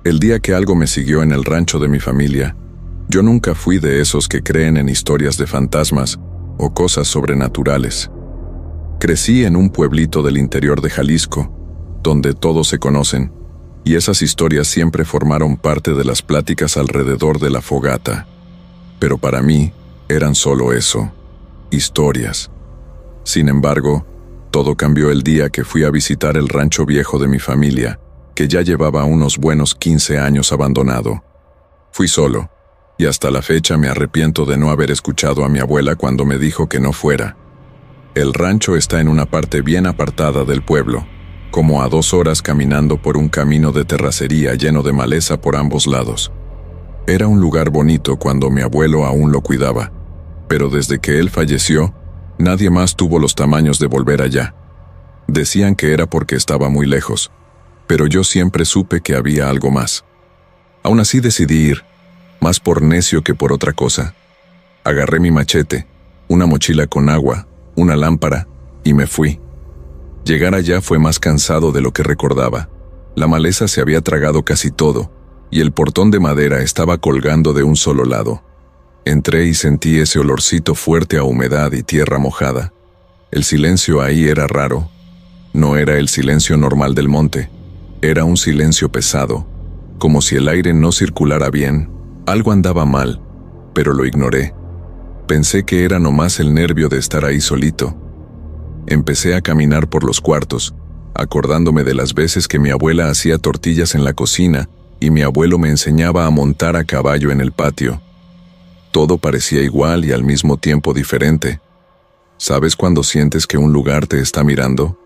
El día que algo me siguió en el rancho de mi familia, yo nunca fui de esos que creen en historias de fantasmas o cosas sobrenaturales. Crecí en un pueblito del interior de Jalisco, donde todos se conocen, y esas historias siempre formaron parte de las pláticas alrededor de la fogata. Pero para mí, eran solo eso, historias. Sin embargo, todo cambió el día que fui a visitar el rancho viejo de mi familia, que ya llevaba unos buenos 15 años abandonado. Fui solo, y hasta la fecha me arrepiento de no haber escuchado a mi abuela cuando me dijo que no fuera. El rancho está en una parte bien apartada del pueblo, como a 2 horas caminando por un camino de terracería lleno de maleza por ambos lados. Era un lugar bonito cuando mi abuelo aún lo cuidaba, pero desde que él falleció, nadie más tuvo los tamaños de volver allá. Decían que era porque estaba muy lejos, pero yo siempre supe que había algo más. Aún así decidí ir, más por necio que por otra cosa. Agarré mi machete, una mochila con agua, una lámpara, y me fui. Llegar allá fue más cansado de lo que recordaba. La maleza se había tragado casi todo, y el portón de madera estaba colgando de un solo lado. Entré y sentí ese olorcito fuerte a humedad y tierra mojada. El silencio ahí era raro. No era el silencio normal del monte. Era un silencio pesado, como si el aire no circulara bien. Algo andaba mal, pero lo ignoré. Pensé que era nomás el nervio de estar ahí solito. Empecé a caminar por los cuartos, acordándome de las veces que mi abuela hacía tortillas en la cocina y mi abuelo me enseñaba a montar a caballo en el patio. Todo parecía igual y al mismo tiempo diferente. ¿Sabes cuando sientes que un lugar te está mirando?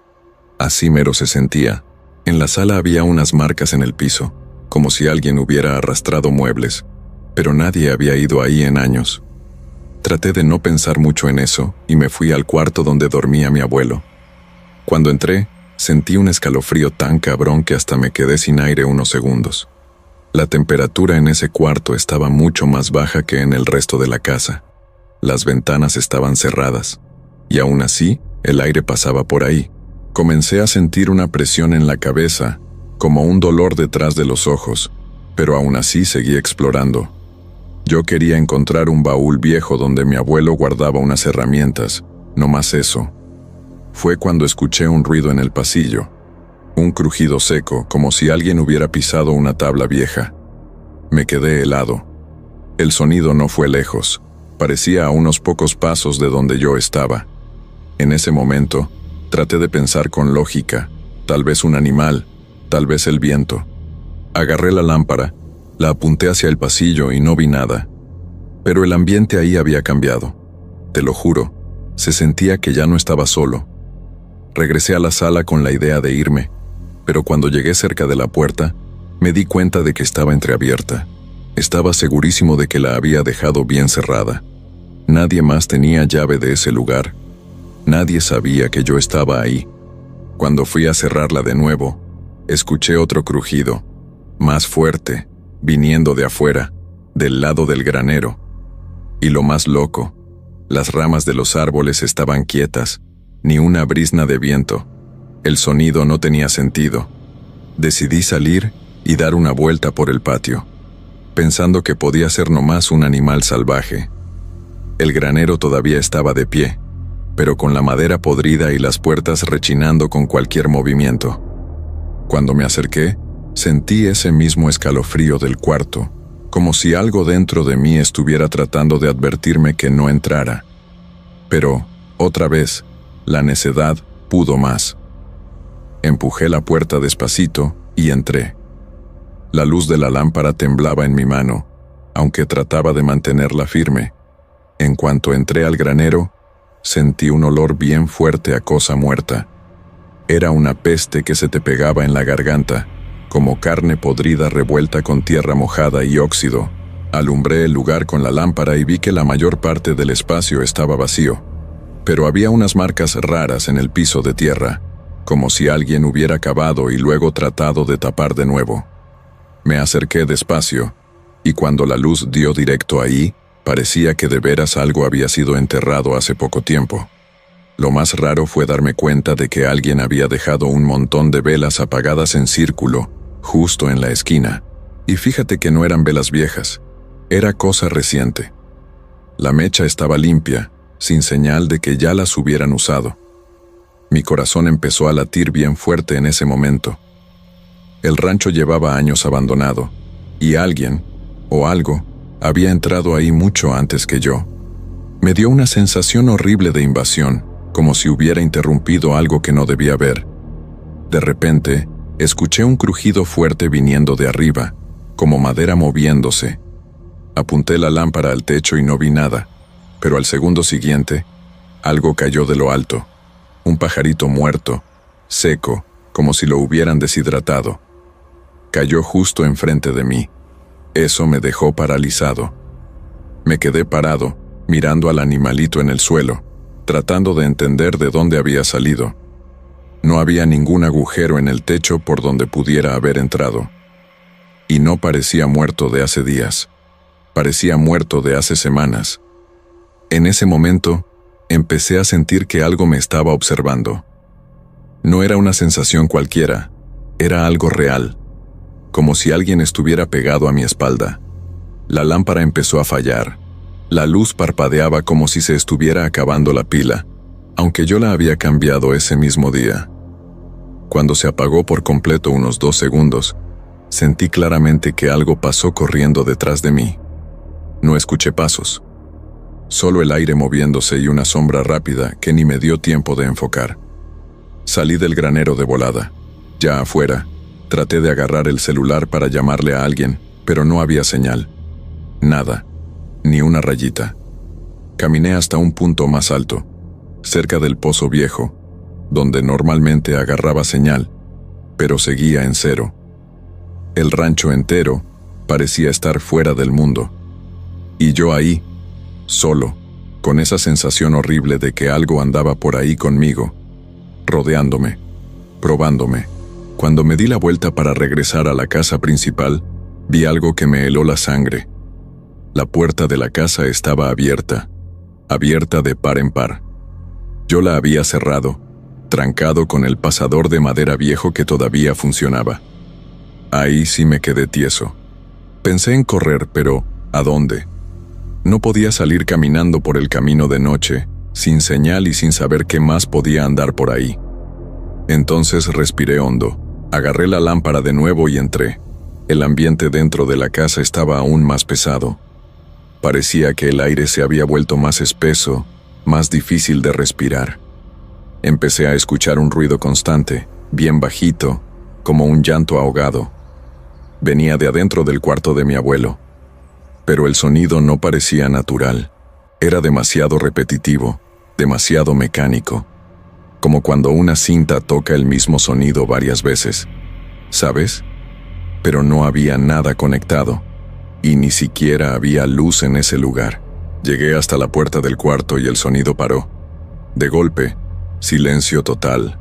Así mero se sentía. En la sala había unas marcas en el piso, como si alguien hubiera arrastrado muebles, pero nadie había ido ahí en años. Traté de no pensar mucho en eso y me fui al cuarto donde dormía mi abuelo. Cuando entré, sentí un escalofrío tan cabrón que hasta me quedé sin aire unos segundos. La temperatura en ese cuarto estaba mucho más baja que en el resto de la casa. Las ventanas estaban cerradas, y aún así, el aire pasaba por ahí. Comencé a sentir una presión en la cabeza, como un dolor detrás de los ojos, pero aún así seguí explorando. Yo quería encontrar un baúl viejo donde mi abuelo guardaba unas herramientas, no más eso. Fue cuando escuché un ruido en el pasillo, un crujido seco, como si alguien hubiera pisado una tabla vieja. Me quedé helado. El sonido no fue lejos, parecía a unos pocos pasos de donde yo estaba. En ese momento, traté de pensar con lógica, tal vez un animal, tal vez el viento. Agarré la lámpara, la apunté hacia el pasillo y no vi nada. Pero el ambiente ahí había cambiado. Te lo juro, se sentía que ya no estaba solo. Regresé a la sala con la idea de irme, pero cuando llegué cerca de la puerta, me di cuenta de que estaba entreabierta. Estaba segurísimo de que la había dejado bien cerrada. Nadie más tenía llave de ese lugar. Nadie sabía que yo estaba ahí. Cuando fui a cerrarla de nuevo, escuché otro crujido, más fuerte, viniendo de afuera, del lado del granero. Y lo más loco, las ramas de los árboles estaban quietas, ni una brizna de viento. El sonido no tenía sentido. Decidí salir y dar una vuelta por el patio, pensando que podía ser nomás un animal salvaje. El granero todavía estaba de pie, pero con la madera podrida y las puertas rechinando con cualquier movimiento. Cuando me acerqué, sentí ese mismo escalofrío del cuarto, como si algo dentro de mí estuviera tratando de advertirme que no entrara. Pero, otra vez, la necedad pudo más. Empujé la puerta despacito y entré. La luz de la lámpara temblaba en mi mano, aunque trataba de mantenerla firme. En cuanto entré al granero, sentí un olor bien fuerte a cosa muerta. Era una peste que se te pegaba en la garganta, como carne podrida revuelta con tierra mojada y óxido. Alumbré el lugar con la lámpara y vi que la mayor parte del espacio estaba vacío, pero había unas marcas raras en el piso de tierra, como si alguien hubiera cavado y luego tratado de tapar de nuevo. Me acerqué despacio, y cuando la luz dio directo ahí, parecía que de veras algo había sido enterrado hace poco tiempo. Lo más raro fue darme cuenta de que alguien había dejado un montón de velas apagadas en círculo, justo en la esquina. Y fíjate que no eran velas viejas, era cosa reciente. La mecha estaba limpia, sin señal de que ya las hubieran usado. Mi corazón empezó a latir bien fuerte en ese momento. El rancho llevaba años abandonado, y alguien, o algo, había entrado ahí mucho antes que yo. Me dio una sensación horrible de invasión, como si hubiera interrumpido algo que no debía ver. De repente, escuché un crujido fuerte viniendo de arriba, como madera moviéndose. Apunté la lámpara al techo y no vi nada, pero al segundo siguiente, algo cayó de lo alto. Un pajarito muerto, seco, como si lo hubieran deshidratado. Cayó justo enfrente de mí. Eso me dejó paralizado. Me quedé parado, mirando al animalito en el suelo, tratando de entender de dónde había salido. No había ningún agujero en el techo por donde pudiera haber entrado. Y no parecía muerto de hace días. Parecía muerto de hace semanas. En ese momento, empecé a sentir que algo me estaba observando. No era una sensación cualquiera, era algo real, como si alguien estuviera pegado a mi espalda. La lámpara empezó a fallar. La luz parpadeaba como si se estuviera acabando la pila, aunque yo la había cambiado ese mismo día. Cuando se apagó por completo unos 2 segundos, sentí claramente que algo pasó corriendo detrás de mí. No escuché pasos, solo el aire moviéndose y una sombra rápida que ni me dio tiempo de enfocar. Salí del granero de volada. Ya afuera, traté de agarrar el celular para llamarle a alguien, pero no había señal. Nada, ni una rayita. Caminé hasta un punto más alto, cerca del pozo viejo, donde normalmente agarraba señal, pero seguía en cero. El rancho entero parecía estar fuera del mundo. Y yo ahí, solo, con esa sensación horrible de que algo andaba por ahí conmigo, rodeándome, probándome. Cuando me di la vuelta para regresar a la casa principal, vi algo que me heló la sangre. La puerta de la casa estaba abierta de par en par. Yo la había cerrado, trancado con el pasador de madera viejo que todavía funcionaba. Ahí sí me quedé tieso. Pensé en correr, pero ¿a dónde? No podía salir caminando por el camino de noche, sin señal y sin saber qué más podía andar por ahí. Entonces respiré hondo, agarré la lámpara de nuevo y entré. El ambiente dentro de la casa estaba aún más pesado. Parecía que el aire se había vuelto más espeso, más difícil de respirar. Empecé a escuchar un ruido constante, bien bajito, como un llanto ahogado. Venía de adentro del cuarto de mi abuelo. Pero el sonido no parecía natural. Era demasiado repetitivo, demasiado mecánico. Como cuando una cinta toca el mismo sonido varias veces. ¿Sabes? Pero no había nada conectado. Y ni siquiera había luz en ese lugar. Llegué hasta la puerta del cuarto y el sonido paró. De golpe, silencio total.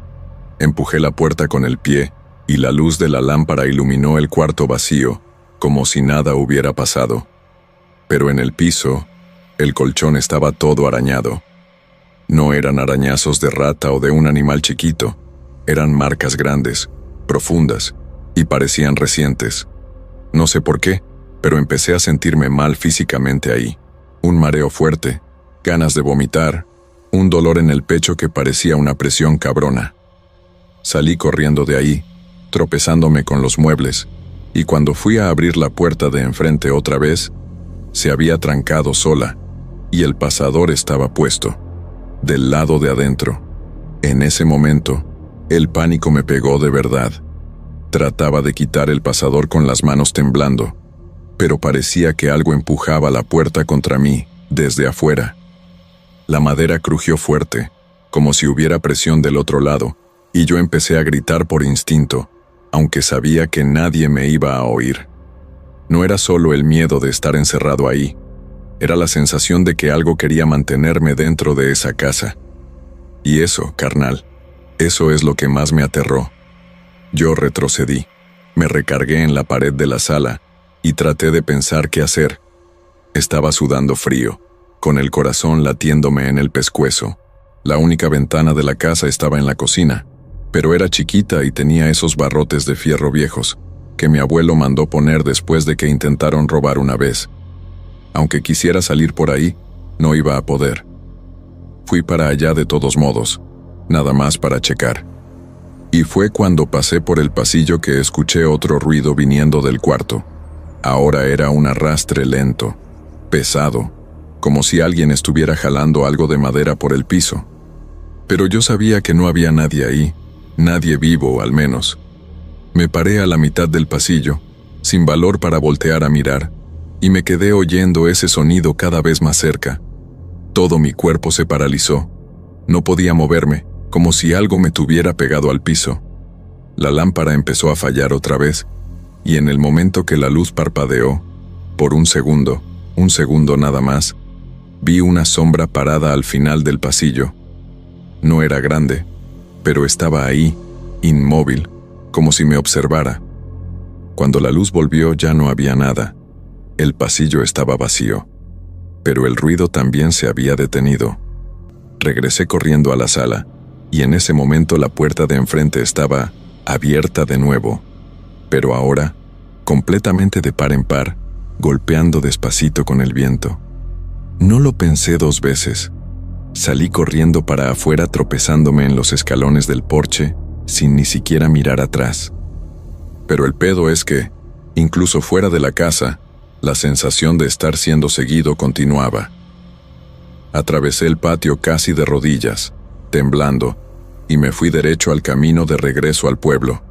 Empujé la puerta con el pie y la luz de la lámpara iluminó el cuarto vacío, como si nada hubiera pasado. Pero en el piso, el colchón estaba todo arañado. No eran arañazos de rata o de un animal chiquito, eran marcas grandes, profundas, y parecían recientes. No sé por qué, pero empecé a sentirme mal físicamente ahí. Un mareo fuerte, ganas de vomitar, un dolor en el pecho que parecía una presión cabrona. Salí corriendo de ahí, tropezándome con los muebles, y cuando fui a abrir la puerta de enfrente otra vez, se había trancado sola, y el pasador estaba puesto, del lado de adentro. En ese momento, el pánico me pegó de verdad. Trataba de quitar el pasador con las manos temblando, pero parecía que algo empujaba la puerta contra mí, desde afuera. La madera crujió fuerte, como si hubiera presión del otro lado, y yo empecé a gritar por instinto, aunque sabía que nadie me iba a oír. No era solo el miedo de estar encerrado ahí, era la sensación de que algo quería mantenerme dentro de esa casa. Y eso, carnal, eso es lo que más me aterró. Yo retrocedí, me recargué en la pared de la sala y traté de pensar qué hacer. Estaba sudando frío, con el corazón latiéndome en el pescuezo. La única ventana de la casa estaba en la cocina, pero era chiquita y tenía esos barrotes de fierro viejos. que mi abuelo mandó poner después de que intentaron robar una vez. Aunque quisiera salir por ahí, no iba a poder. Fui para allá de todos modos, nada más para checar. Y fue cuando pasé por el pasillo que escuché otro ruido viniendo del cuarto. Ahora era un arrastre lento, pesado, como si alguien estuviera jalando algo de madera por el piso. Pero yo sabía que no había nadie ahí, nadie vivo al menos. Me paré a la mitad del pasillo, sin valor para voltear a mirar, y me quedé oyendo ese sonido cada vez más cerca. Todo mi cuerpo se paralizó. No podía moverme, como si algo me tuviera pegado al piso. La lámpara empezó a fallar otra vez, y en el momento que la luz parpadeó, por un segundo nada más, vi una sombra parada al final del pasillo. No era grande, pero estaba ahí, inmóvil, como si me observara. Cuando la luz volvió ya no había nada. El pasillo estaba vacío, pero el ruido también se había detenido. Regresé corriendo a la sala, y en ese momento la puerta de enfrente estaba abierta de nuevo, pero ahora, completamente de par en par, golpeando despacito con el viento. No lo pensé dos veces. Salí corriendo para afuera tropezándome en los escalones del porche, sin ni siquiera mirar atrás. Pero el pedo es que, incluso fuera de la casa, la sensación de estar siendo seguido continuaba. Atravesé el patio casi de rodillas, temblando, y me fui derecho al camino de regreso al pueblo.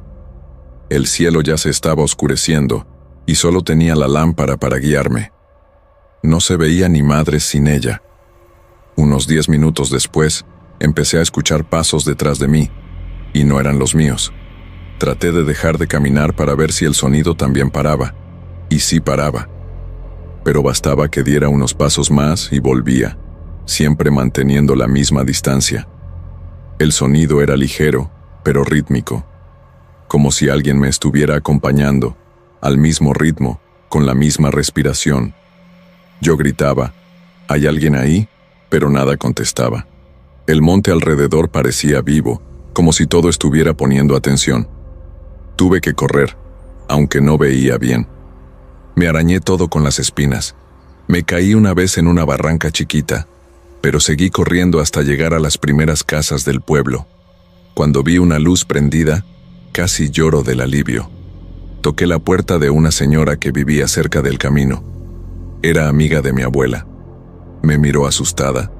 El cielo ya se estaba oscureciendo, y solo tenía la lámpara para guiarme. No se veía ni madres sin ella. Unos 10 minutos después, empecé a escuchar pasos detrás de mí, y no eran los míos. Traté de dejar de caminar para ver si el sonido también paraba, y sí paraba. Pero bastaba que diera unos pasos más y volvía, siempre manteniendo la misma distancia. El sonido era ligero, pero rítmico, como si alguien me estuviera acompañando, al mismo ritmo, con la misma respiración. Yo gritaba, ¿hay alguien ahí? Pero nada contestaba. El monte alrededor parecía vivo, como si todo estuviera poniendo atención. Tuve que correr, aunque no veía bien. Me arañé todo con las espinas. Me caí una vez en una barranca chiquita, pero seguí corriendo hasta llegar a las primeras casas del pueblo. Cuando vi una luz prendida, casi lloro del alivio. Toqué la puerta de una señora que vivía cerca del camino. Era amiga de mi abuela. Me miró asustada,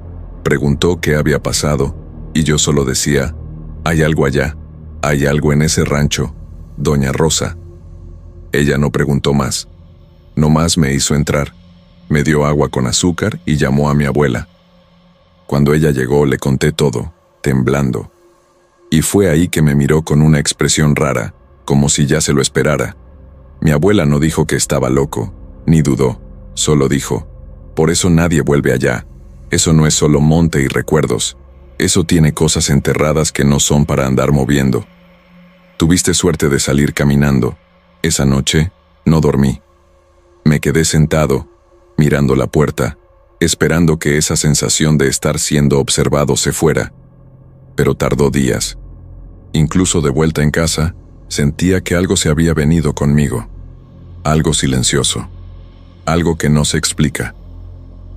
preguntó qué había pasado, y yo solo decía, «Hay algo allá, hay algo en ese rancho, doña Rosa». Ella no preguntó más. Nomás me hizo entrar, me dio agua con azúcar y llamó a mi abuela. Cuando ella llegó le conté todo, temblando. Y fue ahí que me miró con una expresión rara, como si ya se lo esperara. Mi abuela no dijo que estaba loco, ni dudó, solo dijo, «Por eso nadie vuelve allá. Eso no es solo monte y recuerdos. Eso tiene cosas enterradas que no son para andar moviendo. Tuviste suerte de salir caminando. Esa noche no dormí. Me quedé sentado, mirando la puerta, esperando que esa sensación de estar siendo observado se fuera. Pero tardó días. Incluso de vuelta en casa, sentía que algo se había venido conmigo. Algo silencioso. Algo que no se explica.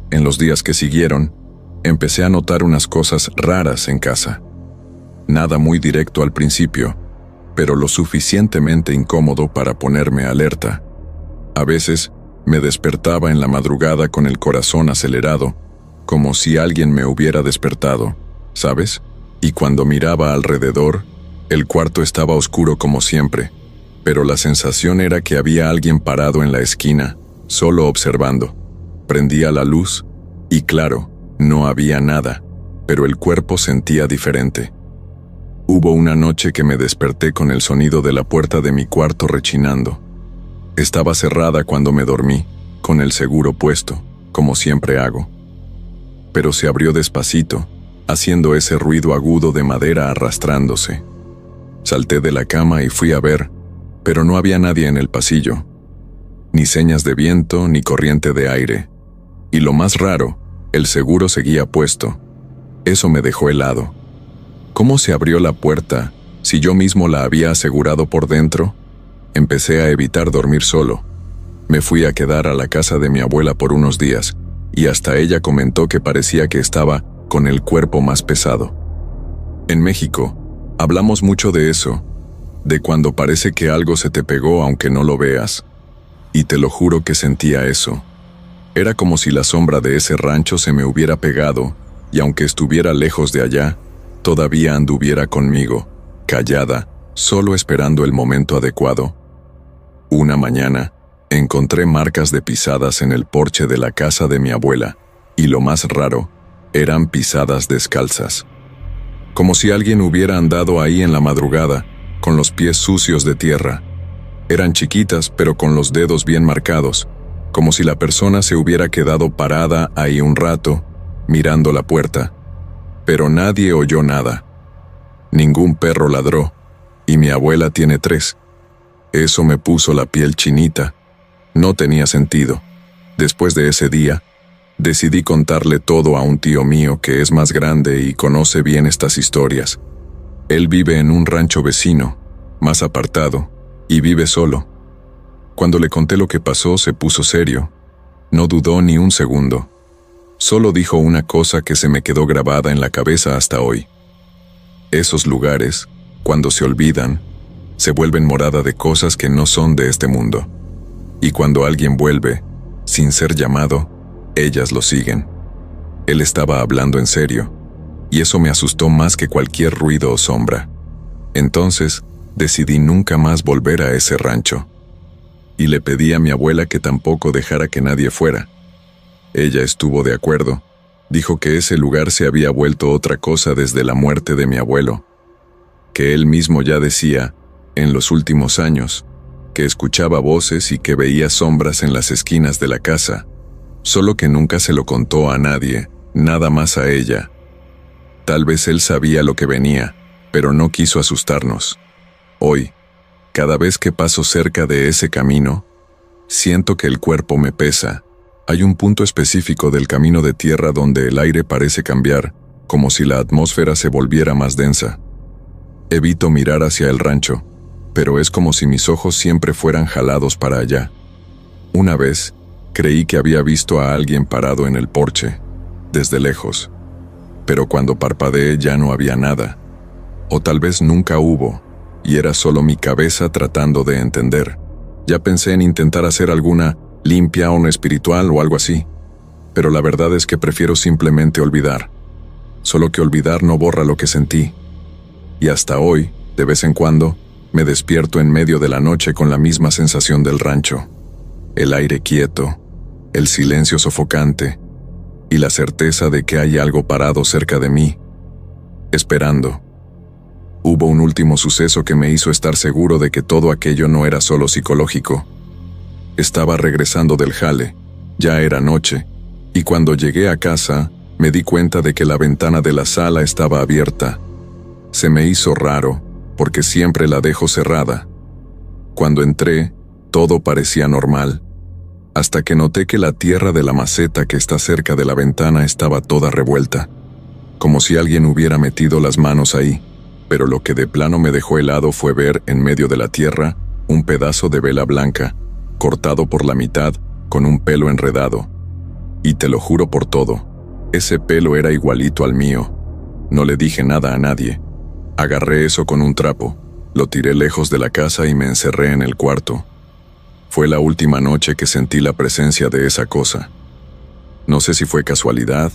En los días que siguieron, empecé a notar unas cosas raras en casa. Nada muy directo al principio, pero lo suficientemente incómodo para ponerme alerta. A veces, me despertaba en la madrugada con el corazón acelerado, como si alguien me hubiera despertado, ¿sabes? Y cuando miraba alrededor, el cuarto estaba oscuro como siempre, pero la sensación era que había alguien parado en la esquina, solo observando. Prendía la luz, y claro, no había nada, pero el cuerpo sentía diferente. Hubo una noche que me desperté con el sonido de la puerta de mi cuarto rechinando. Estaba cerrada cuando me dormí, con el seguro puesto, como siempre hago. Pero se abrió despacito, haciendo ese ruido agudo de madera arrastrándose. Salté de la cama y fui a ver, pero no había nadie en el pasillo. Ni señas de viento ni corriente de aire. Y lo más raro, el seguro seguía puesto. Eso me dejó helado. ¿Cómo se abrió la puerta si yo mismo la había asegurado por dentro? Empecé a evitar dormir solo. Me fui a quedar a la casa de mi abuela por unos días, y hasta ella comentó que parecía que estaba con el cuerpo más pesado. En México, hablamos mucho de eso, de cuando parece que algo se te pegó aunque no lo veas. Y te lo juro que sentía eso. Era como si la sombra de ese rancho se me hubiera pegado, y aunque estuviera lejos de allá, todavía anduviera conmigo, callada, solo esperando el momento adecuado. Una mañana, encontré marcas de pisadas en el porche de la casa de mi abuela, y lo más raro, eran pisadas descalzas. Como si alguien hubiera andado ahí en la madrugada, con los pies sucios de tierra. Eran chiquitas, pero con los dedos bien marcados, como si la persona se hubiera quedado parada ahí un rato, mirando la puerta. Pero nadie oyó nada. Ningún perro ladró, y mi abuela tiene 3. Eso me puso la piel chinita. No tenía sentido. Después de ese día, decidí contarle todo a un tío mío que es más grande y conoce bien estas historias. Él vive en un rancho vecino, más apartado, y vive solo. Cuando le conté lo que pasó, se puso serio. No dudó ni un segundo. Solo dijo una cosa que se me quedó grabada en la cabeza hasta hoy. Esos lugares, cuando se olvidan, se vuelven morada de cosas que no son de este mundo. Y cuando alguien vuelve, sin ser llamado, ellas lo siguen. Él estaba hablando en serio, y eso me asustó más que cualquier ruido o sombra. Entonces, decidí nunca más volver a ese rancho. Y le pedí a mi abuela que tampoco dejara que nadie fuera. Ella estuvo de acuerdo. Dijo que ese lugar se había vuelto otra cosa desde la muerte de mi abuelo. Que él mismo ya decía, en los últimos años, que escuchaba voces y que veía sombras en las esquinas de la casa, solo que nunca se lo contó a nadie, nada más a ella. Tal vez él sabía lo que venía, pero no quiso asustarnos. Hoy, cada vez que paso cerca de ese camino, siento que el cuerpo me pesa. Hay un punto específico del camino de tierra donde el aire parece cambiar, como si la atmósfera se volviera más densa. Evito mirar hacia el rancho, pero es como si mis ojos siempre fueran jalados para allá. Una vez, creí que había visto a alguien parado en el porche, desde lejos, pero cuando parpadeé ya no había nada, o tal vez nunca hubo, y era solo mi cabeza tratando de entender. Ya pensé en intentar hacer alguna limpia o no espiritual o algo así, pero la verdad es que prefiero simplemente olvidar. Solo que olvidar no borra lo que sentí. Y hasta hoy, de vez en cuando, me despierto en medio de la noche con la misma sensación del rancho. El aire quieto, el silencio sofocante, y la certeza de que hay algo parado cerca de mí, esperando. Hubo un último suceso que me hizo estar seguro de que todo aquello no era solo psicológico. Estaba regresando del jale, ya era noche, y cuando llegué a casa, me di cuenta de que la ventana de la sala estaba abierta. Se me hizo raro, porque siempre la dejo cerrada. Cuando entré, todo parecía normal, hasta que noté que la tierra de la maceta que está cerca de la ventana estaba toda revuelta, como si alguien hubiera metido las manos ahí. Pero lo que de plano me dejó helado fue ver, en medio de la tierra, un pedazo de vela blanca, cortado por la mitad, con un pelo enredado. Y te lo juro por todo, ese pelo era igualito al mío. No le dije nada a nadie. Agarré eso con un trapo, lo tiré lejos de la casa y me encerré en el cuarto. Fue la última noche que sentí la presencia de esa cosa. No sé si fue casualidad,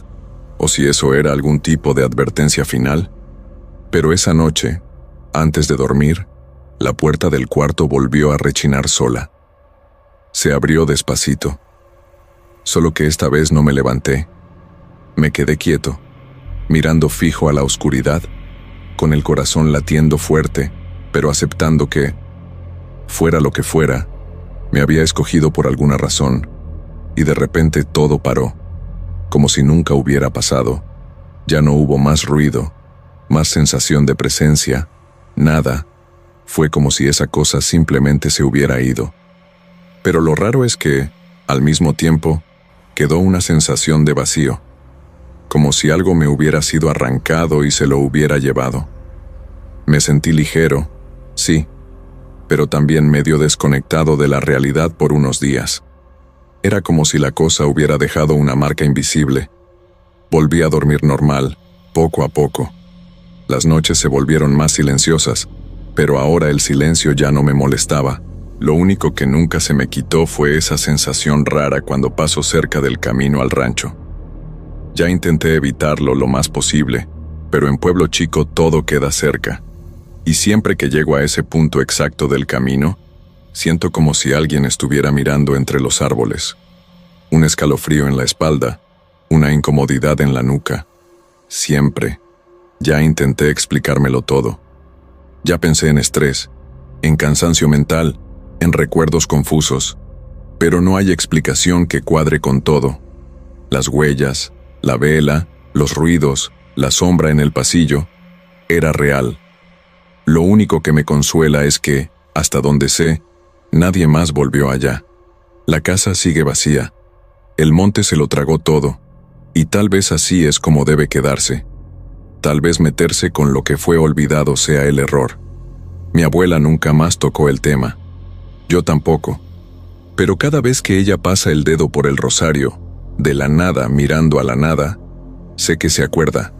o si eso era algún tipo de advertencia final, pero esa noche, antes de dormir, la puerta del cuarto volvió a rechinar sola. Se abrió despacito. Solo que esta vez no me levanté. Me quedé quieto, mirando fijo a la oscuridad, con el corazón latiendo fuerte, pero aceptando que, fuera lo que fuera, me había escogido por alguna razón, y de repente todo paró, como si nunca hubiera pasado. Ya no hubo más ruido, más sensación de presencia, nada. Fue como si esa cosa simplemente se hubiera ido. Pero lo raro es que, al mismo tiempo, quedó una sensación de vacío, como si algo me hubiera sido arrancado y se lo hubiera llevado. Me sentí ligero, sí, pero también medio desconectado de la realidad por unos días. Era como si la cosa hubiera dejado una marca invisible. Volví a dormir normal, poco a poco. Las noches se volvieron más silenciosas, pero ahora el silencio ya no me molestaba. Lo único que nunca se me quitó fue esa sensación rara cuando paso cerca del camino al rancho. Ya intenté evitarlo lo más posible, pero en Pueblo Chico todo queda cerca. Y siempre que llego a ese punto exacto del camino, siento como si alguien estuviera mirando entre los árboles. Un escalofrío en la espalda, una incomodidad en la nuca. Siempre. Ya intenté explicármelo todo. Ya pensé en estrés, en cansancio mental, en recuerdos confusos, pero no hay explicación que cuadre con todo. Las huellas, la vela, los ruidos, la sombra en el pasillo, era real. Lo único que me consuela es que, hasta donde sé, nadie más volvió allá. La casa sigue vacía. El monte se lo tragó todo, y tal vez así es como debe quedarse. Tal vez meterse con lo que fue olvidado sea el error. Mi abuela nunca más tocó el tema. Yo tampoco. Pero cada vez que ella pasa el dedo por el rosario, de la nada mirando a la nada, sé que se acuerda,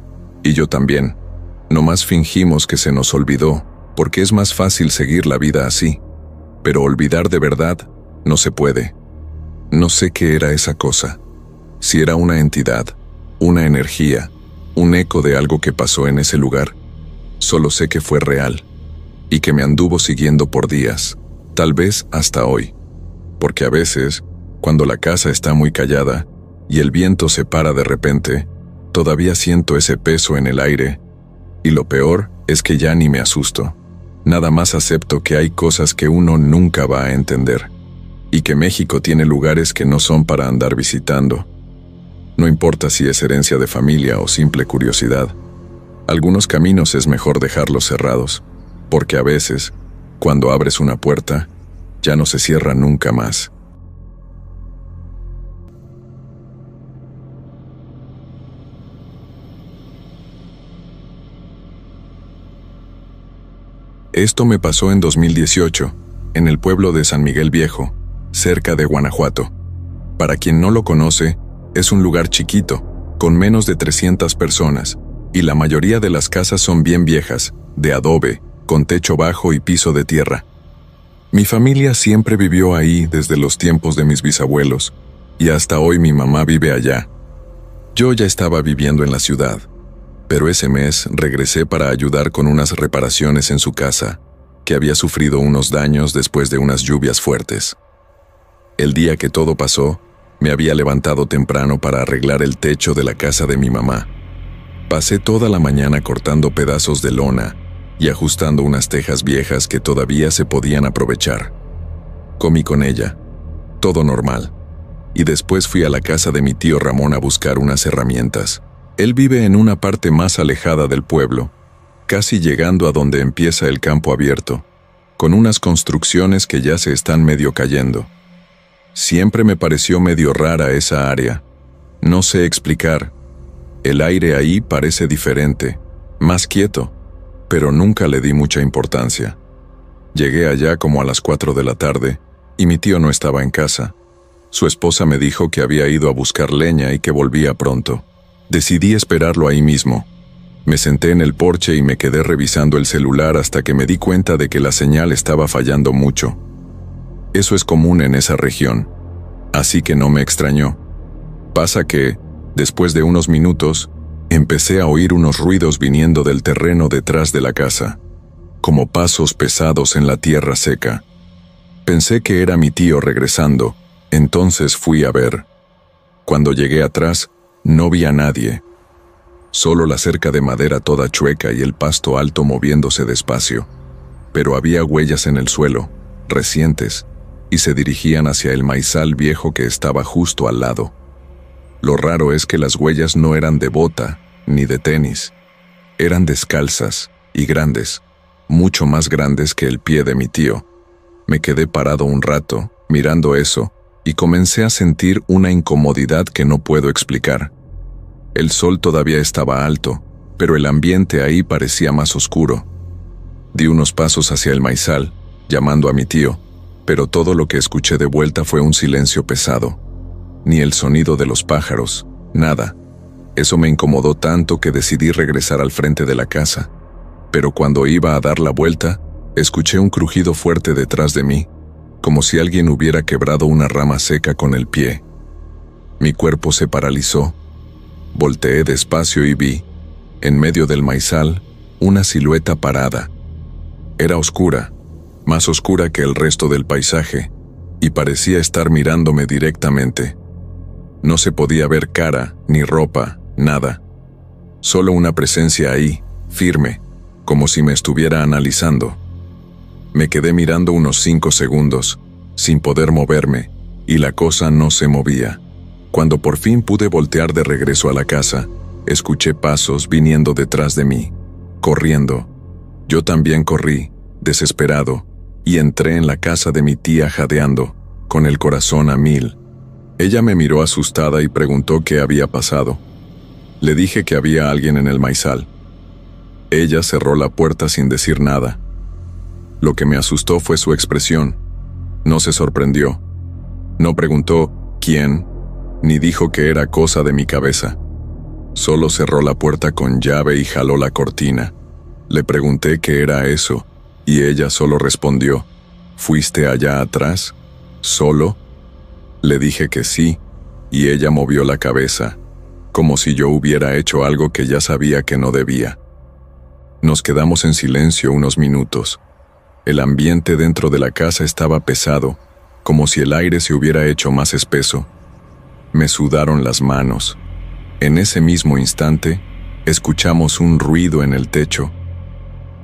y yo también. Nomás fingimos que se nos olvidó, porque es más fácil seguir la vida así. Pero olvidar de verdad no se puede. No sé qué era esa cosa. Si era una entidad, una energía, un eco de algo que pasó en ese lugar. Solo sé que fue real, y que me anduvo siguiendo por días, tal vez hasta hoy. Porque a veces, cuando la casa está muy callada, y el viento se para de repente, todavía siento ese peso en el aire, y lo peor es que ya ni me asusto. Nada más acepto que hay cosas que uno nunca va a entender, y que México tiene lugares que no son para andar visitando. No importa si es herencia de familia o simple curiosidad. Algunos caminos es mejor dejarlos cerrados, porque a veces, cuando abres una puerta, ya no se cierra nunca más. Esto me pasó en 2018, en el pueblo de San Miguel Viejo, cerca de Guanajuato. Para quien no lo conoce, es un lugar chiquito, con menos de 300 personas, y la mayoría de las casas son bien viejas, de adobe, con techo bajo y piso de tierra. Mi familia siempre vivió ahí desde los tiempos de mis bisabuelos, y hasta hoy mi mamá vive allá. Yo ya estaba viviendo en la ciudad, pero ese mes regresé para ayudar con unas reparaciones en su casa, que había sufrido unos daños después de unas lluvias fuertes. El día que todo pasó, me había levantado temprano para arreglar el techo de la casa de mi mamá. Pasé toda la mañana cortando pedazos de lona y ajustando unas tejas viejas que todavía se podían aprovechar. Comí con ella, todo normal, y después fui a la casa de mi tío Ramón a buscar unas herramientas. Él vive en una parte más alejada del pueblo, casi llegando a donde empieza el campo abierto, con unas construcciones que ya se están medio cayendo. Siempre me pareció medio rara esa área. No sé explicar. El aire ahí parece diferente, más quieto, pero nunca le di mucha importancia. Llegué allá como a las 4 de la tarde, y mi tío no estaba en casa. Su esposa me dijo que había ido a buscar leña y que volvía pronto. Decidí esperarlo ahí mismo. Me senté en el porche y me quedé revisando el celular hasta que me di cuenta de que la señal estaba fallando mucho. Eso es común en esa región, así que no me extrañó. Pasa que, después de unos minutos, empecé a oír unos ruidos viniendo del terreno detrás de la casa, como pasos pesados en la tierra seca. Pensé que era mi tío regresando, entonces fui a ver. Cuando llegué atrás, no vi a nadie. Solo la cerca de madera toda chueca y el pasto alto moviéndose despacio. Pero había huellas en el suelo, recientes, y se dirigían hacia el maizal viejo que estaba justo al lado. Lo raro es que las huellas no eran de bota ni de tenis. Eran descalzas y grandes, mucho más grandes que el pie de mi tío. Me quedé parado un rato, mirando eso, y comencé a sentir una incomodidad que no puedo explicar. El sol todavía estaba alto, pero el ambiente ahí parecía más oscuro. Di unos pasos hacia el maizal, llamando a mi tío, pero todo lo que escuché de vuelta fue un silencio pesado. Ni el sonido de los pájaros, nada. Eso me incomodó tanto que decidí regresar al frente de la casa. Pero cuando iba a dar la vuelta, escuché un crujido fuerte detrás de mí, como si alguien hubiera quebrado una rama seca con el pie. Mi cuerpo se paralizó. Volteé despacio y vi, en medio del maizal, una silueta parada. Era oscura, más oscura que el resto del paisaje, y parecía estar mirándome directamente. No se podía ver cara, ni ropa, nada. Solo una presencia ahí, firme, como si me estuviera analizando. Me quedé mirando unos 5 segundos, sin poder moverme, y la cosa no se movía. Cuando por fin pude voltear de regreso a la casa, escuché pasos viniendo detrás de mí, corriendo. Yo también corrí, desesperado, y entré en la casa de mi tía jadeando, con el corazón a 1000. Ella me miró asustada y preguntó qué había pasado. Le dije que había alguien en el maizal. Ella cerró la puerta sin decir nada. Lo que me asustó fue su expresión. No se sorprendió. No preguntó quién, ni dijo que era cosa de mi cabeza. Solo cerró la puerta con llave y jaló la cortina. Le pregunté qué era eso, y ella solo respondió, ¿fuiste allá atrás? ¿Solo? Le dije que sí, y ella movió la cabeza, como si yo hubiera hecho algo que ya sabía que no debía. Nos quedamos en silencio unos minutos. El ambiente dentro de la casa estaba pesado, como si el aire se hubiera hecho más espeso. Me sudaron las manos. En ese mismo instante, escuchamos un ruido en el techo.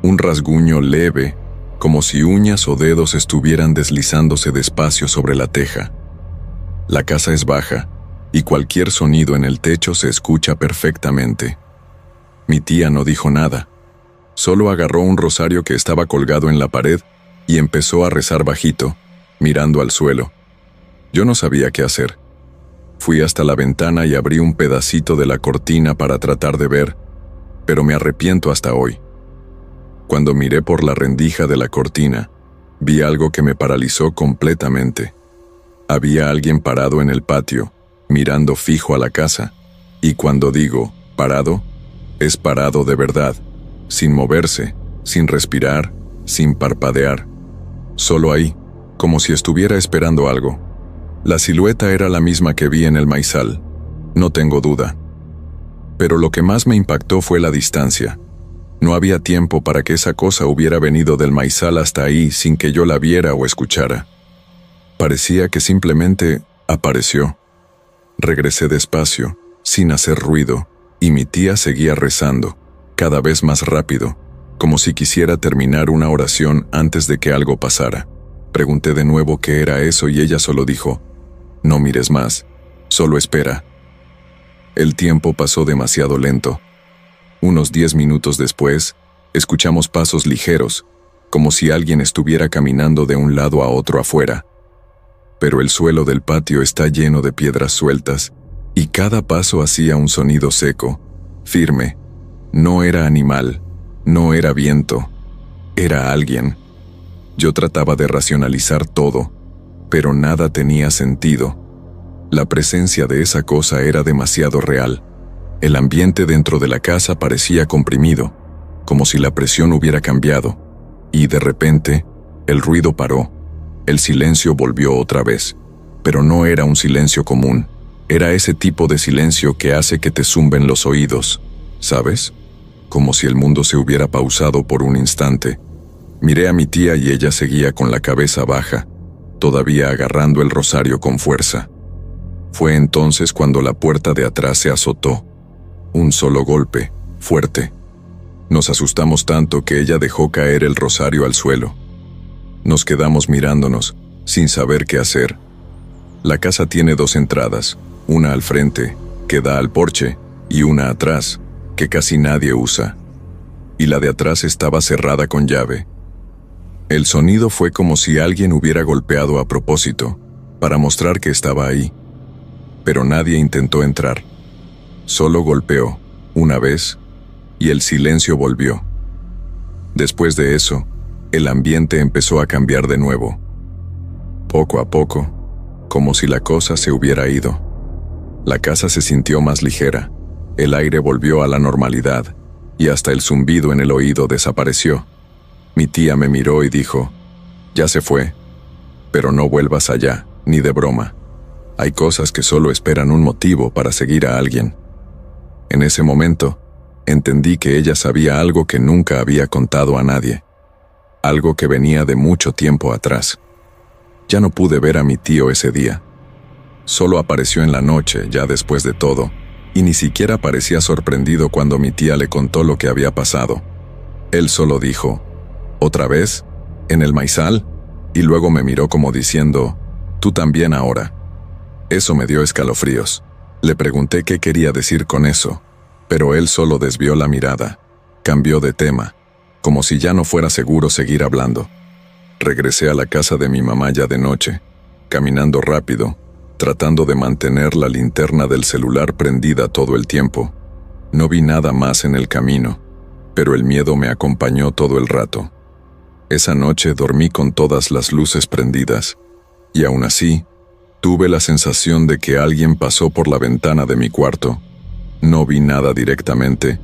Un rasguño leve, como si uñas o dedos estuvieran deslizándose despacio sobre la teja. La casa es baja, y cualquier sonido en el techo se escucha perfectamente. Mi tía no dijo nada. Solo agarró un rosario que estaba colgado en la pared y empezó a rezar bajito, mirando al suelo. Yo no sabía qué hacer. Fui hasta la ventana y abrí un pedacito de la cortina para tratar de ver, pero me arrepiento hasta hoy. Cuando miré por la rendija de la cortina, vi algo que me paralizó completamente. Había alguien parado en el patio, mirando fijo a la casa, y cuando digo parado, es parado de verdad, sin moverse, sin respirar, sin parpadear. Solo ahí, como si estuviera esperando algo. La silueta era la misma que vi en el maizal, no tengo duda. Pero lo que más me impactó fue la distancia. No había tiempo para que esa cosa hubiera venido del maizal hasta ahí sin que yo la viera o escuchara. Parecía que simplemente apareció. Regresé despacio, sin hacer ruido, y mi tía seguía rezando, cada vez más rápido, como si quisiera terminar una oración antes de que algo pasara. Pregunté de nuevo qué era eso y ella solo dijo, «No mires más, solo espera». El tiempo pasó demasiado lento. Unos 10 minutos después, escuchamos pasos ligeros, como si alguien estuviera caminando de un lado a otro afuera. Pero el suelo del patio está lleno de piedras sueltas, y cada paso hacía un sonido seco, firme. No era animal, no era viento, era alguien. Yo trataba de racionalizar todo, pero nada tenía sentido. La presencia de esa cosa era demasiado real. El ambiente dentro de la casa parecía comprimido, como si la presión hubiera cambiado, y de repente, el ruido paró. El silencio volvió otra vez, pero no era un silencio común. Era ese tipo de silencio que hace que te zumben los oídos, ¿sabes? Como si el mundo se hubiera pausado por un instante. Miré a mi tía y ella seguía con la cabeza baja, todavía agarrando el rosario con fuerza. Fue entonces cuando la puerta de atrás se azotó. Un solo golpe, fuerte. Nos asustamos tanto que ella dejó caer el rosario al suelo. Nos quedamos mirándonos, sin saber qué hacer. La casa tiene 2 entradas, una al frente, que da al porche, y una atrás, que casi nadie usa. Y la de atrás estaba cerrada con llave. El sonido fue como si alguien hubiera golpeado a propósito, para mostrar que estaba ahí. Pero nadie intentó entrar. Solo golpeó, una vez, y el silencio volvió. Después de eso, el ambiente empezó a cambiar de nuevo. Poco a poco, como si la cosa se hubiera ido. La casa se sintió más ligera, el aire volvió a la normalidad, y hasta el zumbido en el oído desapareció. Mi tía me miró y dijo, «Ya se fue, pero no vuelvas allá, ni de broma. Hay cosas que solo esperan un motivo para seguir a alguien». En ese momento, entendí que ella sabía algo que nunca había contado a nadie. Algo que venía de mucho tiempo atrás. Ya no pude ver a mi tío ese día. Solo apareció en la noche, ya después de todo, y ni siquiera parecía sorprendido cuando mi tía le contó lo que había pasado. Él solo dijo, «¿Otra vez? ¿En el maizal?», y luego me miró como diciendo, «Tú también ahora». Eso me dio escalofríos. Le pregunté qué quería decir con eso, pero él solo desvió la mirada, cambió de tema, como si ya no fuera seguro seguir hablando. Regresé a la casa de mi mamá ya de noche, caminando rápido, tratando de mantener la linterna del celular prendida todo el tiempo. No vi nada más en el camino, pero el miedo me acompañó todo el rato. Esa noche dormí con todas las luces prendidas, y aún así, tuve la sensación de que alguien pasó por la ventana de mi cuarto. No vi nada directamente,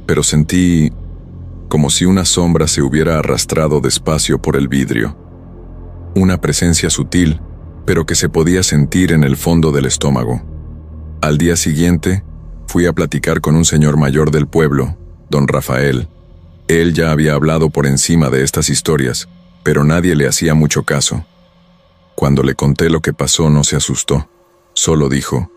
pero sentí como si una sombra se hubiera arrastrado despacio por el vidrio. Una presencia sutil, pero que se podía sentir en el fondo del estómago. Al día siguiente, fui a platicar con un señor mayor del pueblo, don Rafael. Él ya había hablado por encima de estas historias, pero nadie le hacía mucho caso. Cuando le conté lo que pasó, no se asustó. Solo dijo,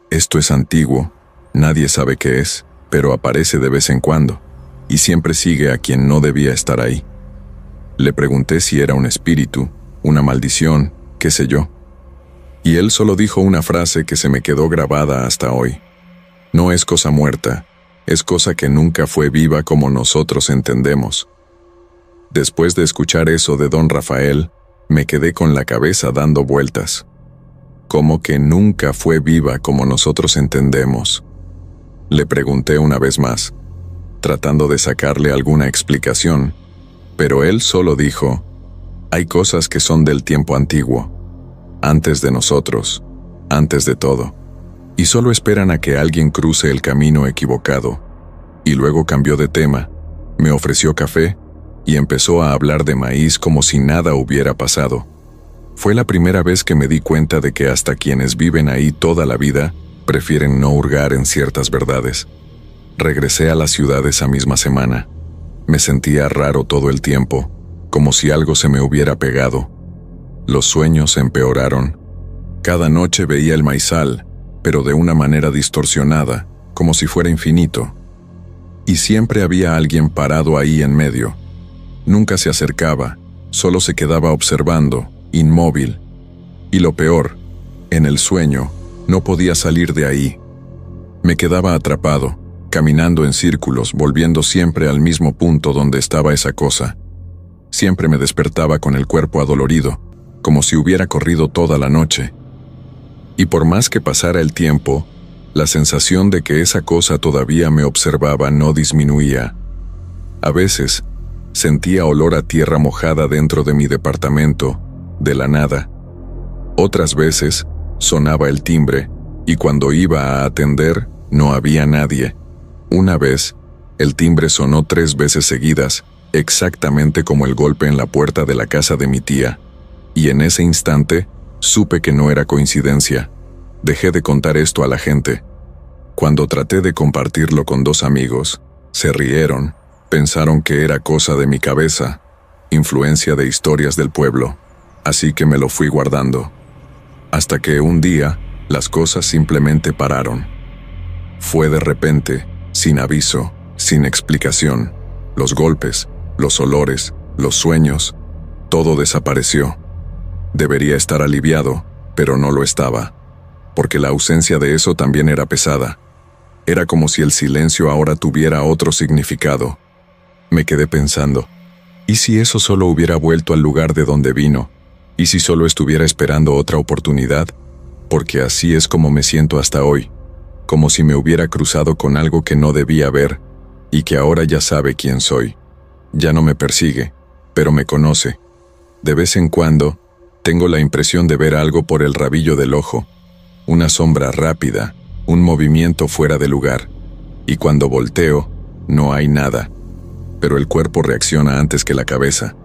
«Esto es antiguo, nadie sabe qué es, pero aparece de vez en cuando, y siempre sigue a quien no debía estar ahí». Le pregunté si era un espíritu, una maldición, qué sé yo. Y él solo dijo una frase que se me quedó grabada hasta hoy. «No es cosa muerta, es cosa que nunca fue viva como nosotros entendemos». Después de escuchar eso de don Rafael, me quedé con la cabeza dando vueltas. ¿Cómo que nunca fue viva como nosotros entendemos? Le pregunté una vez más, tratando de sacarle alguna explicación, pero él solo dijo, «Hay cosas que son del tiempo antiguo, antes de nosotros, antes de todo, y solo esperan a que alguien cruce el camino equivocado». Y luego cambió de tema, me ofreció café, y empezó a hablar de maíz como si nada hubiera pasado. Fue la primera vez que me di cuenta de que hasta quienes viven ahí toda la vida prefieren no hurgar en ciertas verdades. Regresé a la ciudad esa misma semana. Me sentía raro todo el tiempo, como si algo se me hubiera pegado. Los sueños empeoraron. Cada noche veía el maizal, pero de una manera distorsionada, como si fuera infinito. Y siempre había alguien parado ahí en medio. Nunca se acercaba, solo se quedaba observando, inmóvil. Y lo peor, en el sueño, no podía salir de ahí. Me quedaba atrapado, caminando en círculos, volviendo siempre al mismo punto donde estaba esa cosa. Siempre me despertaba con el cuerpo adolorido, como si hubiera corrido toda la noche. Y por más que pasara el tiempo, la sensación de que esa cosa todavía me observaba no disminuía. A veces, sentía olor a tierra mojada dentro de mi departamento, de la nada. Otras veces, sonaba el timbre, y cuando iba a atender, no había nadie. Una vez, el timbre sonó 3 veces seguidas, exactamente como el golpe en la puerta de la casa de mi tía. Y en ese instante, supe que no era coincidencia. Dejé de contar esto a la gente. Cuando traté de compartirlo con 2 amigos, se rieron. Pensaron que era cosa de mi cabeza, influencia de historias del pueblo, así que me lo fui guardando. Hasta que un día, las cosas simplemente pararon. Fue de repente, sin aviso, sin explicación. Los golpes, los olores, los sueños, todo desapareció. Debería estar aliviado, pero no lo estaba, porque la ausencia de eso también era pesada. Era como si el silencio ahora tuviera otro significado. Me quedé pensando, ¿y si eso solo hubiera vuelto al lugar de donde vino? ¿Y si solo estuviera esperando otra oportunidad? Porque así es como me siento hasta hoy, como si me hubiera cruzado con algo que no debía ver, y que ahora ya sabe quién soy. Ya no me persigue, pero me conoce. De vez en cuando, tengo la impresión de ver algo por el rabillo del ojo, una sombra rápida, un movimiento fuera de lugar, y cuando volteo, no hay nada, pero el cuerpo reacciona antes que la cabeza.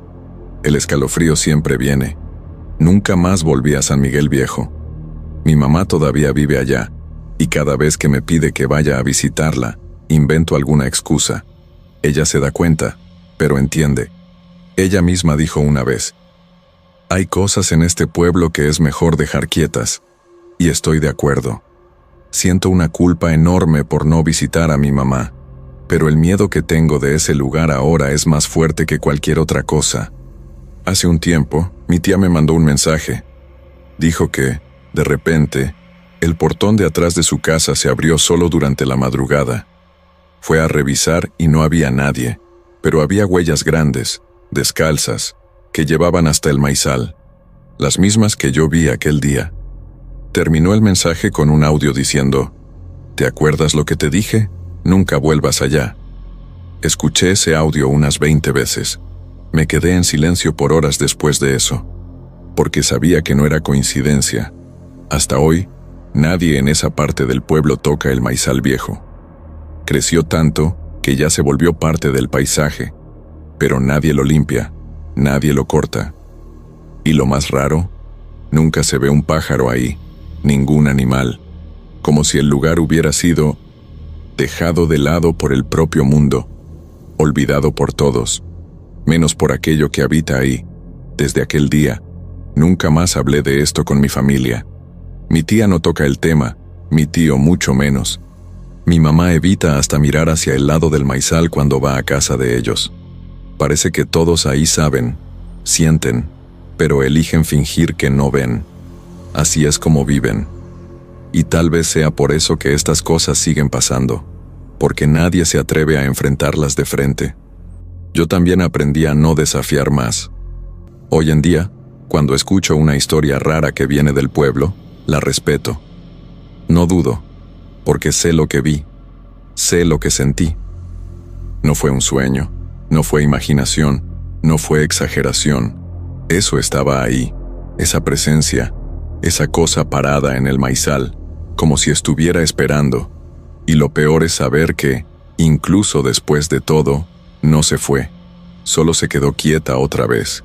El escalofrío siempre viene. Nunca más volví a San Miguel Viejo. Mi mamá todavía vive allá, y cada vez que me pide que vaya a visitarla, invento alguna excusa. Ella se da cuenta, pero entiende. Ella misma dijo una vez: hay cosas en este pueblo que es mejor dejar quietas, y estoy de acuerdo. Siento una culpa enorme por no visitar a mi mamá, pero el miedo que tengo de ese lugar ahora es más fuerte que cualquier otra cosa. Hace un tiempo, mi tía me mandó un mensaje. Dijo que, de repente, el portón de atrás de su casa se abrió solo durante la madrugada. Fue a revisar y no había nadie, pero había huellas grandes, descalzas, que llevaban hasta el maizal, las mismas que yo vi aquel día. Terminó el mensaje con un audio diciendo: ¿te acuerdas lo que te dije? Nunca vuelvas allá. Escuché ese audio unas 20 veces. Me quedé en silencio por horas después de eso, porque sabía que no era coincidencia. Hasta hoy, nadie en esa parte del pueblo toca el maizal viejo. Creció tanto que ya se volvió parte del paisaje, pero nadie lo limpia, nadie lo corta. Y lo más raro, nunca se ve un pájaro ahí, ningún animal, como si el lugar hubiera sido dejado de lado por el propio mundo, olvidado por todos, menos por aquello que habita ahí. Desde aquel día, nunca más hablé de esto con mi familia. Mi tía no toca el tema, mi tío mucho menos. Mi mamá evita hasta mirar hacia el lado del maizal cuando va a casa de ellos. Parece que todos ahí saben, sienten, pero eligen fingir que no ven. Así es como viven. Y tal vez sea por eso que estas cosas siguen pasando, porque nadie se atreve a enfrentarlas de frente. Yo también aprendí a no desafiar más. Hoy en día, cuando escucho una historia rara que viene del pueblo, la respeto. No dudo, porque sé lo que vi, sé lo que sentí. No fue un sueño, no fue imaginación, no fue exageración. Eso estaba ahí, esa presencia, esa cosa parada en el maizal, como si estuviera esperando. Y lo peor es saber que, incluso después de todo, no se fue, solo se quedó quieta otra vez.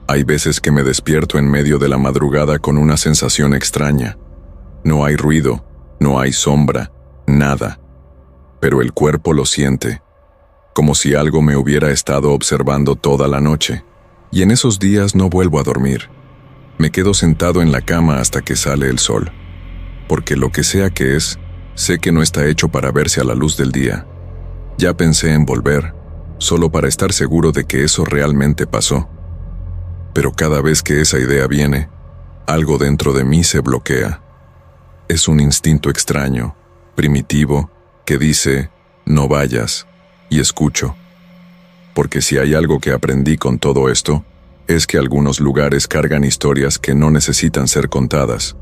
Hay veces que me despierto en medio de la madrugada con una sensación extraña. No hay ruido, no hay sombra, nada. Pero el cuerpo lo siente, como si algo me hubiera estado observando toda la noche. Y en esos días no vuelvo a dormir. Me quedo sentado en la cama hasta que sale el sol. Porque lo que sea que es, sé que no está hecho para verse a la luz del día. Ya pensé en volver, solo para estar seguro de que eso realmente pasó. Pero cada vez que esa idea viene, algo dentro de mí se bloquea. Es un instinto extraño, primitivo, que dice: no vayas, y escucho. Porque si hay algo que aprendí con todo esto, es que algunos lugares cargan historias que no necesitan ser contadas,